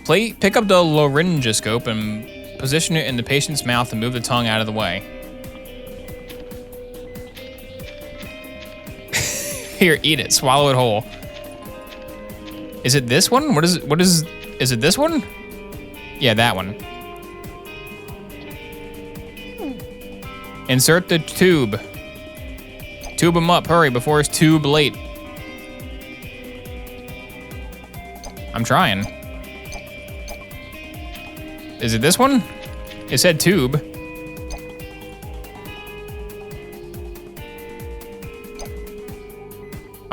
Pick up the laryngoscope and position it in the patient's mouth and move the tongue out of the way. Here, eat it. Swallow it whole. Is it this one? Is it this one? Yeah, that one. Insert the tube. Tube him up. Hurry before it's too late. I'm trying. Is it this one? It said tube.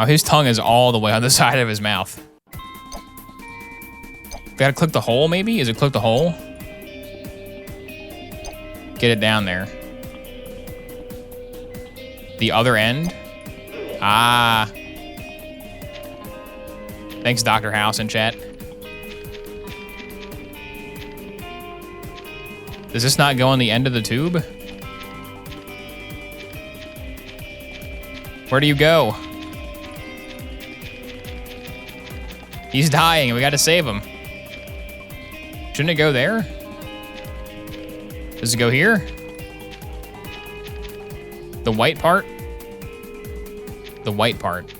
Oh, his tongue is all the way on the side of his mouth. Gotta click the hole, maybe? Is it click the hole? Get it down there. The other end? Ah. Thanks, Dr. House in chat. Does this not go on the end of the tube? Where do you go? He's dying and we gotta save him. Shouldn't it go there? Does it go here? The white part? The white part.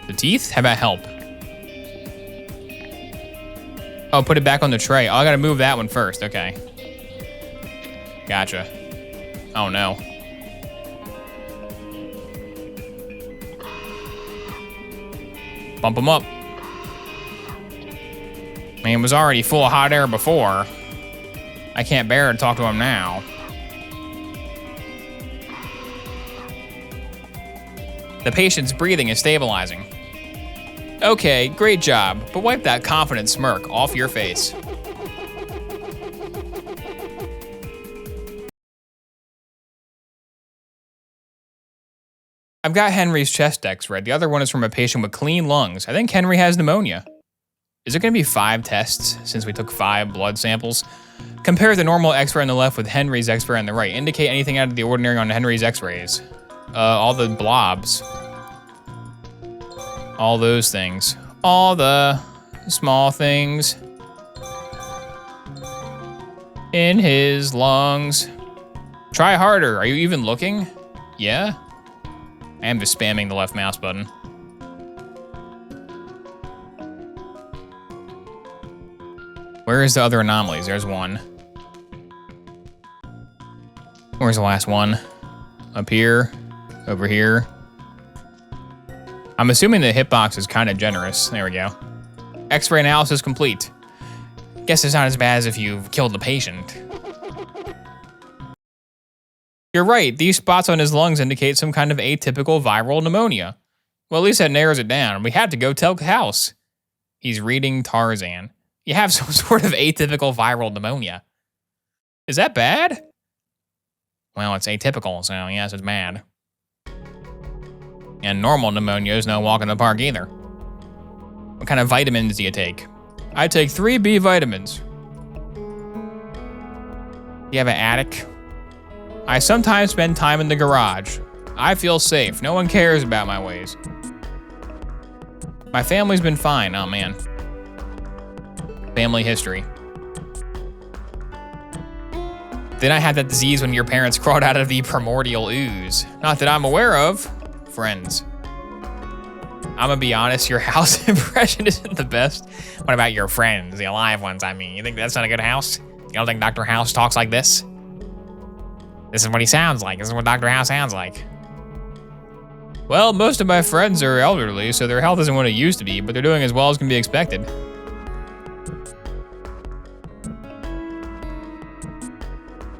The teeth? How about help? Oh, put it back on the tray. Oh, I gotta move that one first. Okay. Gotcha. Oh no. Bump him up. I mean, it was already full of hot air before. I can't bear to talk to him now. The patient's breathing is stabilizing. Okay, great job, but wipe that confident smirk off your face. I've got Henry's chest x-ray. The other one is from a patient with clean lungs. I think Henry has pneumonia. Is it gonna be 5 tests since we took 5 blood samples? Compare the normal x-ray on the left with Henry's x-ray on the right. Indicate anything out of the ordinary on Henry's x-rays. All the blobs. All those things. All the small things in his lungs. Try harder. Are you even looking? Yeah? I am just spamming the left mouse button. Where is the other anomalies? There's one. Where's the last one? Up here, over here. I'm assuming the hitbox is kind of generous. There we go. X-ray analysis complete. Guess it's not as bad as if you've killed the patient. You're right, these spots on his lungs indicate some kind of atypical viral pneumonia. Well, at least that narrows it down. We have to go tell House. He's reading Tarzan. You have some sort of atypical viral pneumonia. Is that bad? Well, it's atypical, so yes, it's bad. And normal pneumonia is no walk in the park either. What kind of vitamins do you take? I take 3 B vitamins. You have an attic? I sometimes spend time in the garage. I feel safe. No one cares about my ways. My family's been fine. Oh, man. Family history. Then I had that disease when your parents crawled out of the primordial ooze. Not that I'm aware of. Friends. I'm gonna be honest, your house impression isn't the best. What about your friends, the alive ones, I mean? You think that's not a good house? You don't think Dr. House talks like this? This is what he sounds like. This is what Dr. House sounds like. Well, most of my friends are elderly, so their health isn't what it used to be, but they're doing as well as can be expected.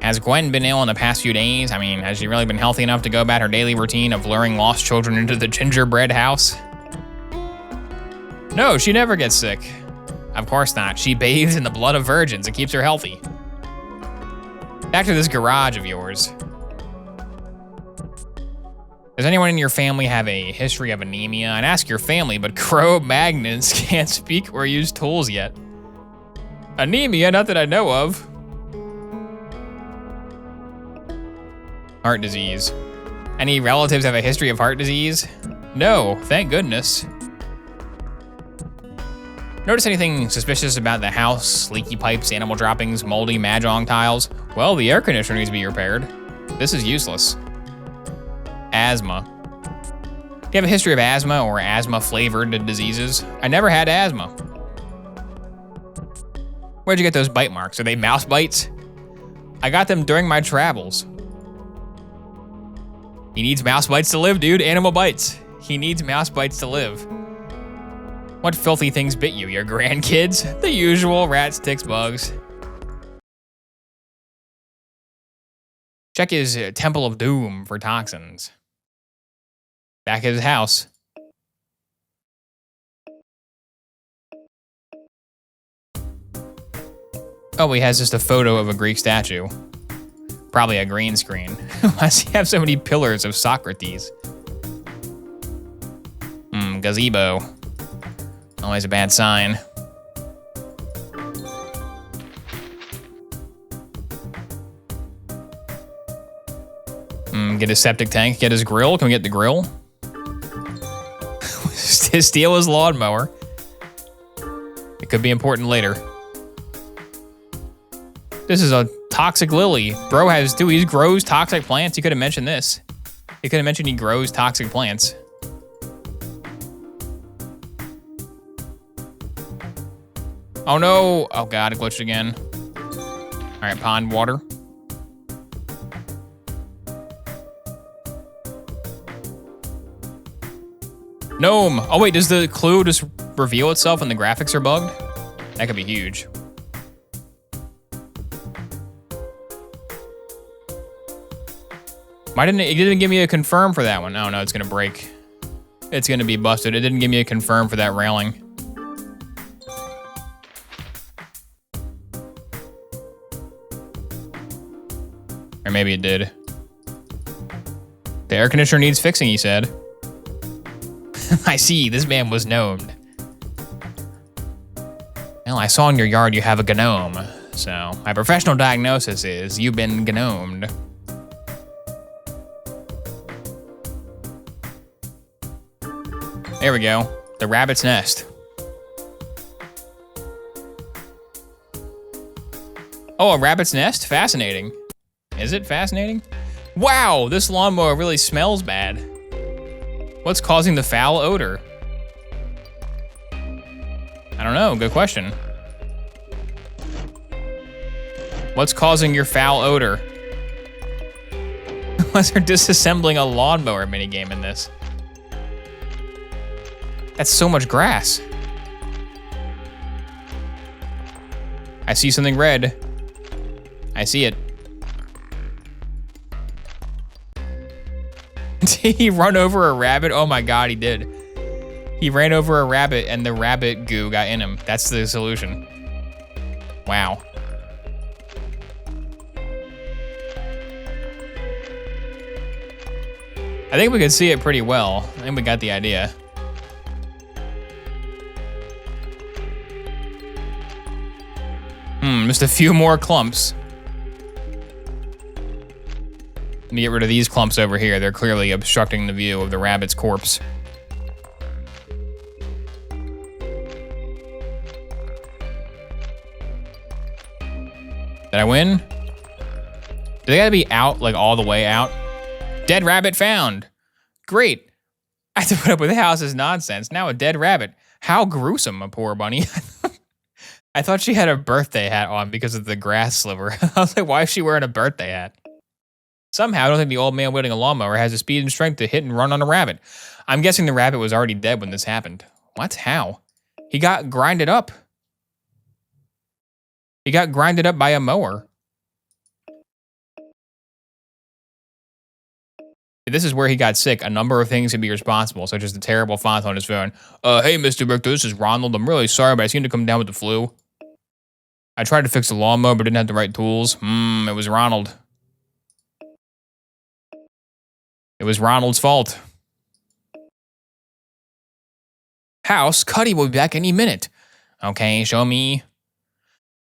Has Gwen been ill in the past few days? I mean, has she really been healthy enough to go about her daily routine of luring lost children into the gingerbread house? No, she never gets sick. Of course not. She bathes in the blood of virgins. It keeps her healthy. Back to this garage of yours. Does anyone in your family have a history of anemia? I'd ask your family, but Cro-Magnons can't speak or use tools yet. Anemia? Not that I know of. Heart disease. Any relatives have a history of heart disease? No, thank goodness. Notice anything suspicious about the house? Leaky pipes, animal droppings, moldy mahjong tiles? Well, the air conditioner needs to be repaired. This is useless. Asthma. Do you have a history of asthma or asthma-flavored diseases? I never had asthma. Where'd you get those bite marks? Are they mouse bites? I got them during my travels. He needs mouse bites to live, dude. Animal bites. He needs mouse bites to live. What filthy things bit you? Your grandkids? The usual: rats, ticks, bugs. Check his Temple of Doom for toxins. Back at his house. Oh, he has just a photo of a Greek statue. Probably a green screen. Why does he have so many pillars of Socrates? Gazebo. Always a bad sign. Get his septic tank, get his grill. Can we get the grill? to steal his lawnmower. It could be important later. This is a toxic lily. Bro he grows toxic plants. He could have mentioned this. He could have mentioned he grows toxic plants. Oh no! Oh god, it glitched again. All right, pond water. Gnome. Oh wait, does the clue just reveal itself when the graphics are bugged? That could be huge. Why didn't it didn't give me a confirm for that one? Oh no, it's gonna break. It's gonna be busted. It didn't give me a confirm for that railing. Or maybe it did. The air conditioner needs fixing, he said. I see, this man was gnomed. Well, I saw in your yard you have a gnome. So, my professional diagnosis is you've been gnomed. There we go. The rabbit's nest. Oh, a rabbit's nest? Fascinating. Is it fascinating? Wow, this lawnmower really smells bad. What's causing the foul odor? I don't know, good question. What's causing your foul odor? Unless they're disassembling a lawnmower minigame in this. That's so much grass. I see something red. I see it. Did he run over a rabbit? Oh my god, he did. He ran over a rabbit and the rabbit goo got in him. That's the solution. Wow. I think we could see it pretty well. I think we got the idea. Just a few more clumps. Let me get rid of these clumps over here. They're clearly obstructing the view of the rabbit's corpse. Did I win? Do they gotta be out, like all the way out? Dead rabbit found. Great. I have to put up with the house's nonsense. Now a dead rabbit. How gruesome, a poor bunny. I thought she had a birthday hat on because of the grass sliver. I was like, why is she wearing a birthday hat? Somehow, I don't think the old man wielding a lawnmower has the speed and strength to hit and run on a rabbit. I'm guessing the rabbit was already dead when this happened. What? How? He got grinded up. He got grinded up by a mower. This is where he got sick. A number of things could be responsible, such as the terrible font on his phone. Hey, Mr. Victor, this is Ronald. I'm really sorry, but I seem to come down with the flu. I tried to fix the lawnmower, but didn't have the right tools. It was Ronald. It was Ronald's fault. House, Cuddy will be back any minute. Okay, show me.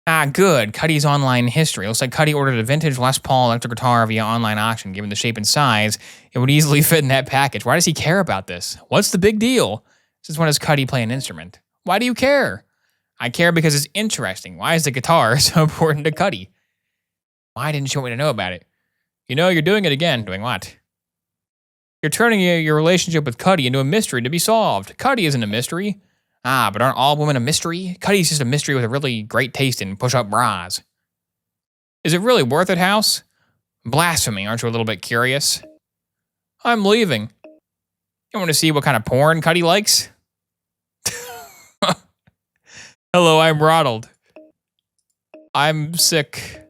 Ah, good. Cuddy's online history. Looks like Cuddy ordered a vintage Les Paul electric guitar via online auction. Given the shape and size, it would easily fit in that package. Why does he care about this? What's the big deal? Since when does Cuddy play an instrument? Why do you care? I care because it's interesting. Why is the guitar so important to Cuddy? Why didn't you want me to know about it? You know, you're doing it again. Doing what? You're turning your relationship with Cuddy into a mystery to be solved. Cuddy isn't a mystery. Ah, but aren't all women a mystery? Cuddy's just a mystery with a really great taste in push-up bras. Is it really worth it, House? Blasphemy, aren't you a little bit curious? I'm leaving. You want to see what kind of porn Cuddy likes? Hello, I'm Ronald. I'm sick.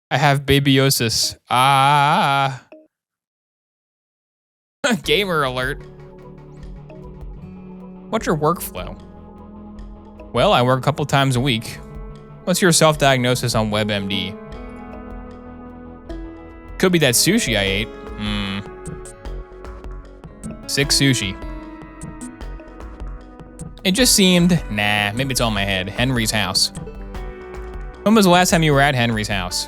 I have babyosis. Ah. Gamer alert. What's your workflow? Well, I work a couple times a week. What's your self-diagnosis on WebMD? Could be that sushi I ate. 6 sushi. It just seemed, nah, maybe it's all in my head. Henry's house. When was the last time you were at Henry's house?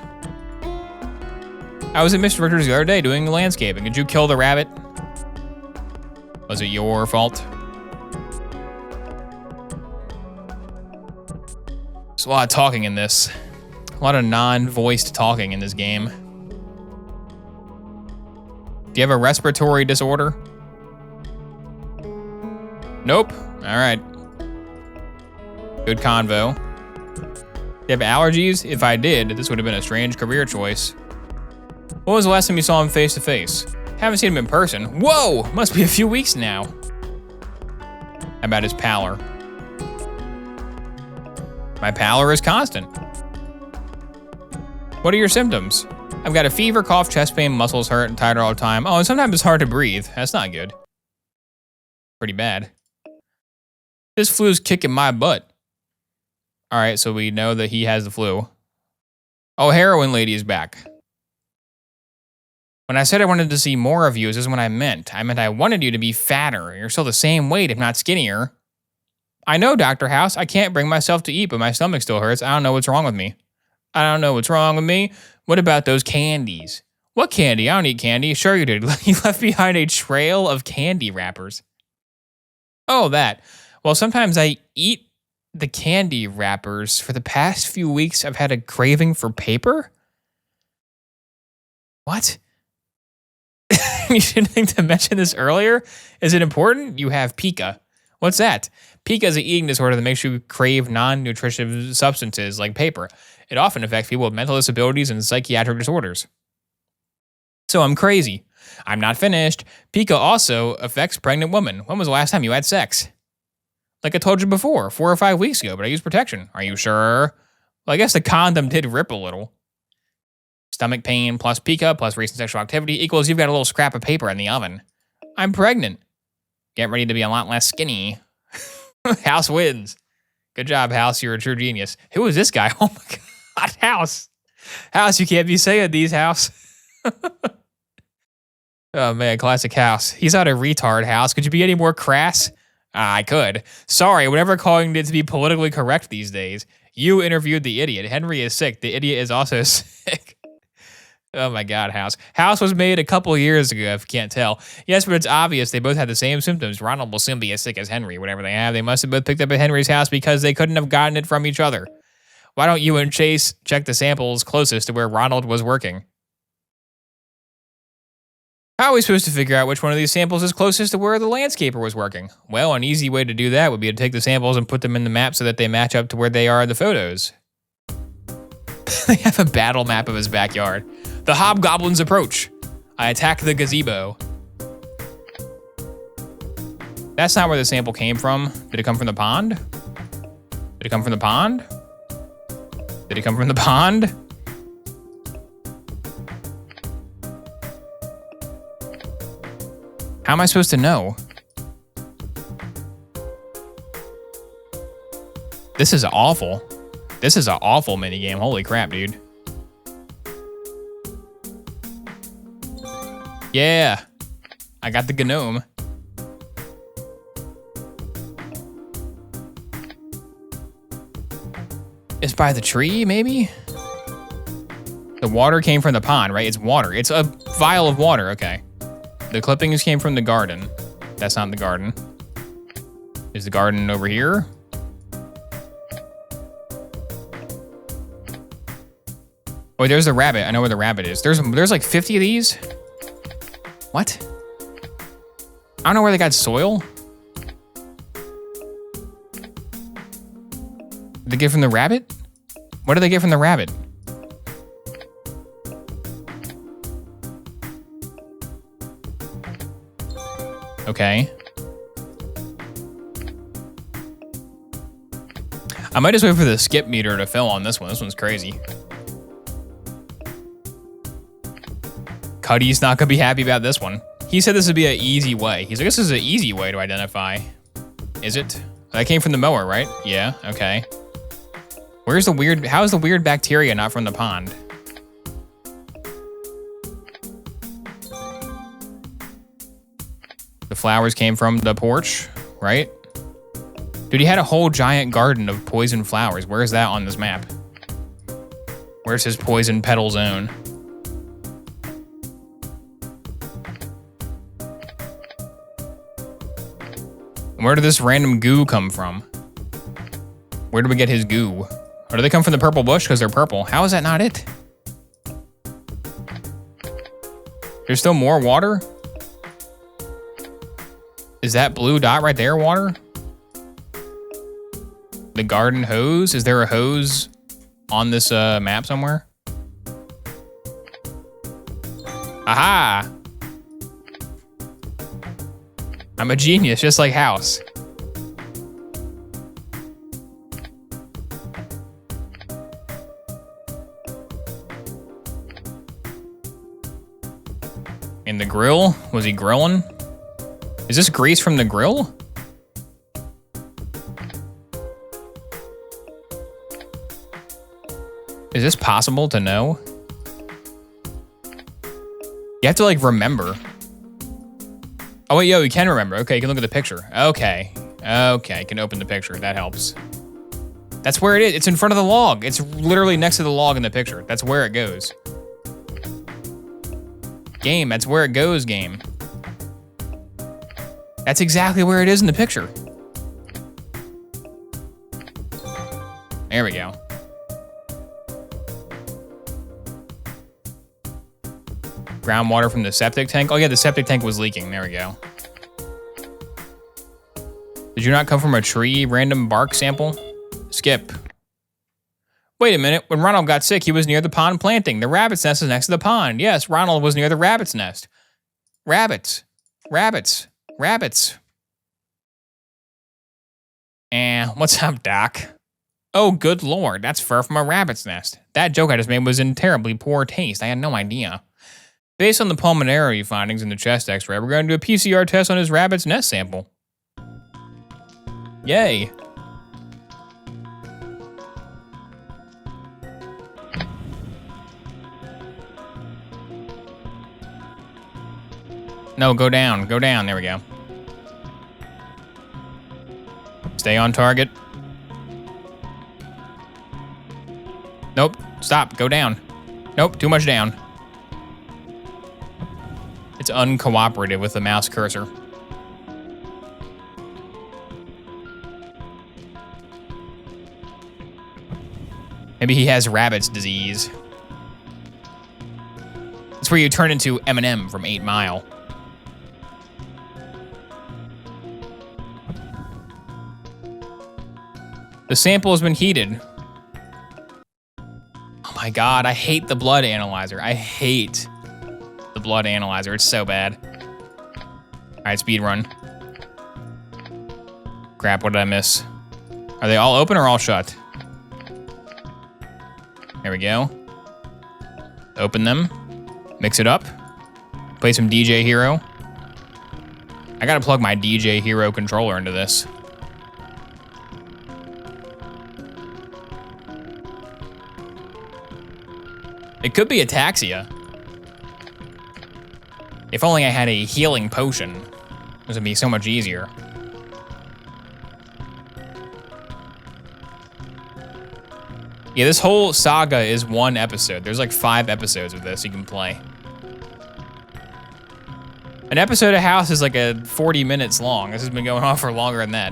I was at Mr. Richards the other day doing landscaping. Did you kill the rabbit? Was it your fault? There's a lot of talking in this. A lot of non-voiced talking in this game. Do you have a respiratory disorder? Nope. All right. Good convo. Do you have allergies? If I did, this would have been a strange career choice. When was the last time you saw him face to face? Haven't seen him in person. Whoa! Must be a few weeks now. How about his pallor? My pallor is constant. What are your symptoms? I've got a fever, cough, chest pain, muscles hurt, and tired all the time. Oh, and sometimes it's hard to breathe. That's not good. Pretty bad. This flu's kicking my butt. All right, so we know that he has the flu. Oh, heroin lady is back. When I said I wanted to see more of you, this is what I meant. I meant I wanted you to be fatter. You're still the same weight, if not skinnier. I know, Dr. House. I can't bring myself to eat, but my stomach still hurts. I don't know what's wrong with me. I don't know what's wrong with me. What about those candies? What candy? I don't eat candy. Sure you did. You left behind a trail of candy wrappers. Oh, that. Well, sometimes I eat the candy wrappers. For the past few weeks, I've had a craving for paper. What? You didn't think to mention this earlier? Is it important? You have pica. What's that? Pica is an eating disorder that makes you crave non-nutritive substances like paper. It often affects people with mental disabilities and psychiatric disorders. So I'm crazy. I'm not finished. Pica also affects pregnant women. When was the last time you had sex? Like I told you before, 4 or 5 weeks ago, but I used protection. Are you sure? Well, I guess the condom did rip a little. Stomach pain plus pica plus recent sexual activity equals you've got a little scrap of paper in the oven. I'm pregnant. Get ready to be a lot less skinny. House wins. Good job, House. You're a true genius. Who is this guy? Oh my God, House. House, you can't be saying these, House. Oh man, classic House. He's not a retard, House. Could you be any more crass? I could. Sorry, whatever calling it to be politically correct these days. You interviewed the idiot. Henry is sick. The idiot is also sick. Oh my God, House. House was made a couple years ago, if you can't tell. Yes, but it's obvious they both had the same symptoms. Ronald will soon be as sick as Henry, whatever they have. They must have both picked up at Henry's house because they couldn't have gotten it from each other. Why don't you and Chase check the samples closest to where Ronald was working? How are we supposed to figure out which one of these samples is closest to where the landscaper was working? Well, an easy way to do that would be to take the samples and put them in the map so that they match up to where they are in the photos. They have a battle map of his backyard. The hobgoblins approach. I attack the gazebo. That's not where the sample came from. Did it come from the pond? Did it come from the pond? Did it come from the pond? How am I supposed to know? This is awful. This is an awful minigame. Holy crap, dude. Yeah, I got the gnome. It's by the tree, maybe? The water came from the pond, right? It's water. It's a vial of water, okay. The clippings came from the garden. That's not the garden. Is the garden over here? Oh, there's the rabbit. I know where the rabbit is. There's like 50 of these. What? I don't know where they got soil. Did they get from the rabbit? What did they get from the rabbit? Okay. I might just wait for the skip meter to fill on this one. This one's crazy. Cuddy's not gonna be happy about this one. He said this would be an easy way. He's like, this is an easy way to identify. Is it? That came from the mower, right? Yeah, okay. Where's the weird, how is the weird bacteria not from the pond? The flowers came from the porch, right? Dude, he had a whole giant garden of poison flowers. Where is that on this map? Where's his poison petal zone? Where did this random goo come from? Where did we get his goo? What Or do they come from the purple bush because they're purple? How is that not it? There's still more water? Is that blue dot right there water? The garden hose? Is there a hose on this map somewhere? Aha! I'm a genius, just like House. In the grill? Was he grilling? Is this grease from the grill? Is this possible to know? You have to like remember. Oh wait, yo, you can remember. Okay, you can look at the picture. Okay, you can open the picture. That helps. That's where it is. It's in front of the log. It's literally next to the log in the picture. That's where it goes. Game, that's where it goes, game. That's exactly where it is in the picture. There we go. Groundwater from the septic tank. Oh yeah, the septic tank was leaking. There we go. Did you not come from a tree? Random bark sample? Skip. Wait a minute, when Ronald got sick, he was near the pond planting. The rabbit's nest is next to the pond. Yes, Ronald was near the rabbit's nest. Rabbits. Rabbits. Rabbits. What's up, Doc? Oh, good lord, that's fur from a rabbit's nest. That joke I just made was in terribly poor taste. I had no idea. Based on the pulmonary findings in the chest x-ray, we're going to do a PCR test on his rabbit's nest sample. Yay. No, go down, there we go. Stay on target. Nope, stop, go down. Nope, too much down. It's uncooperative with the mouse cursor. Maybe he has rabbit's disease. It's where you turn into Eminem from 8 Mile. The sample has been heated. Oh my god, I hate the blood analyzer. I hate the blood analyzer. It's so bad. Alright, speed run. Crap, what did I miss? Are they all open or all shut? There we go. Open them. Mix it up. Play some DJ Hero. I gotta plug my DJ Hero controller into this. It could be ataxia. If only I had a healing potion. This would be so much easier. Yeah, this whole saga is one episode. There's like 5 episodes of this you can play. An episode of House is like 40 minutes long. This has been going on for longer than that.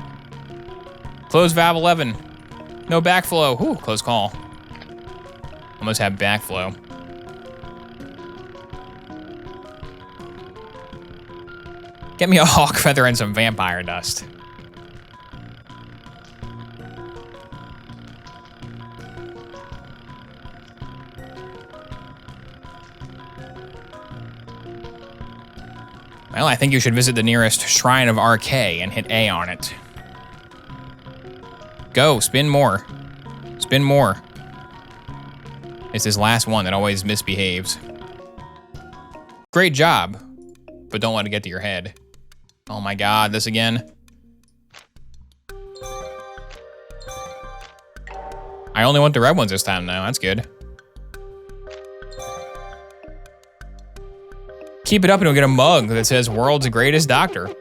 Close valve 11. No backflow. Whew, close call. Almost have backflow. Get me a hawk feather and some vampire dust. Well, I think you should visit the nearest Shrine of RK and hit A on it. Go, spin more. Spin more. It's this last one that always misbehaves. Great job, but don't let it get to your head. Oh my god, this again. I only want the red ones this time though, that's good. Keep it up and you'll get a mug that says World's Greatest Doctor.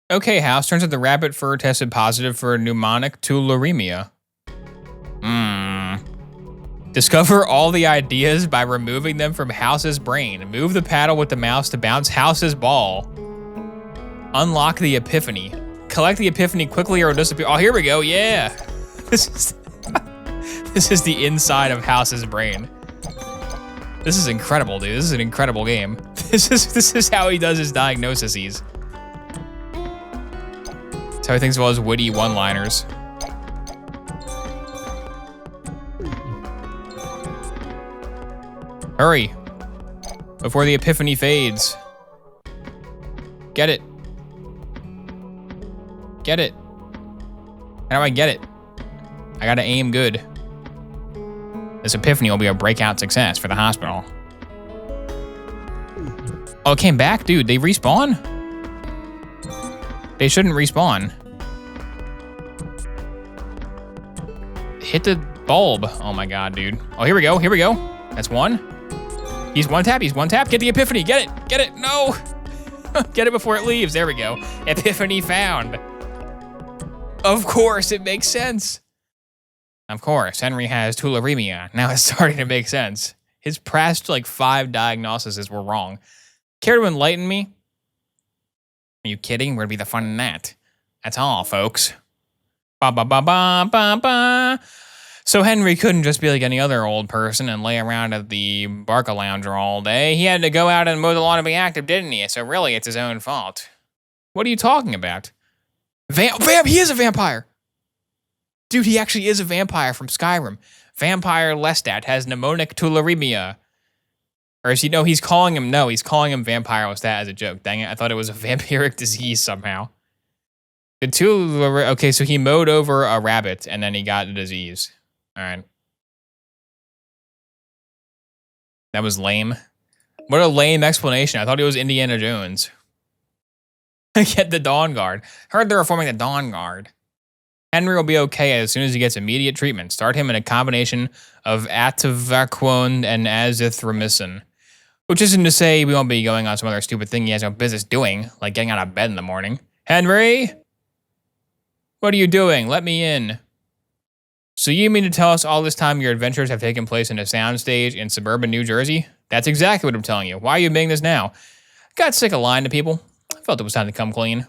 Okay, House, turns out the rabbit fur tested positive for pneumonic tularemia. Discover all the ideas by removing them from House's brain. Move the paddle with the mouse to bounce House's ball. Unlock the epiphany. Collect the epiphany quickly or disappear. Oh, here we go. Yeah. This is this is the inside of House's brain. This is incredible, dude. This is an incredible game. This is how he does his diagnoses. That's how he thinks of all his witty one-liners. Hurry, before the epiphany fades. Get it. Get it. How do I get it? I gotta aim good. This epiphany will be a breakout success for the hospital. Oh, it came back? Dude, they respawn? They shouldn't respawn. Hit the bulb. Oh my God, dude. Oh, here we go, here we go. That's one. He's one tap, Get the epiphany, get it, no. Get it before it leaves, there we go. Epiphany found. Of course, it makes sense. Of course, Henry has tularemia. Now it's starting to make sense. His past like 5 diagnoses were wrong. Care to enlighten me? Are you kidding? Where'd be the fun in that? That's all, folks. Ba ba ba ba ba ba. So Henry couldn't just be like any other old person and lay around at the Barca Lounger all day. He had to go out and mow the lawn and be active, didn't he? So really, it's his own fault. What are you talking about? He is a vampire! Dude, he actually is a vampire from Skyrim. Vampire Lestat has pneumonic tularemia. Or is he, no, he's calling him Vampire Lestat as a joke. Dang it, I thought it was a vampiric disease somehow. Okay, so he mowed over a rabbit and then he got the disease. All right. That was lame. What a lame explanation. I thought he was Indiana Jones. Get the Dawn Guard. Heard they're reforming the Dawn Guard. Henry will be okay as soon as he gets immediate treatment. Start him in a combination of ativaquone and azithromycin. Which isn't to say we won't be going on some other stupid thing he has no business doing, like getting out of bed in the morning. Henry? What are you doing? Let me in. So you mean to tell us all this time your adventures have taken place in a soundstage in suburban New Jersey? That's exactly what I'm telling you. Why are you admitting this now? Got sick of lying to people. I felt it was time to come clean.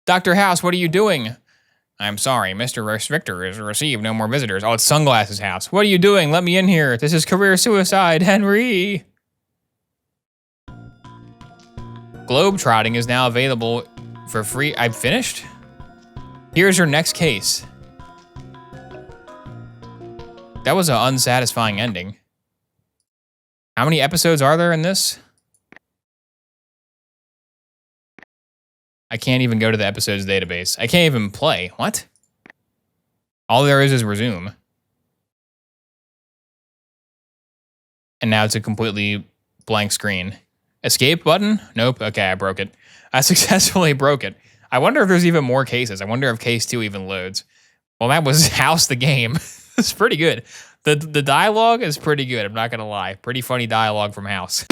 Dr. House, what are you doing? I'm sorry, Mr. Restrictor has received no more visitors. Oh, it's Sunglasses House. What are you doing? Let me in here. This is career suicide, Henry. Globetrotting is now available for free. I've finished? Here's your next case. That was an unsatisfying ending. How many episodes are there in this? I can't even go to the episodes database. I can't even play. What? All there is resume. And now it's a completely blank screen. Escape button? Nope. Okay, I broke it. I successfully broke it. I wonder if there's even more cases. I wonder if case 2 even loads. Well, that was House the game. It's pretty good. The dialogue is pretty good, I'm not gonna lie. Pretty funny dialogue from House.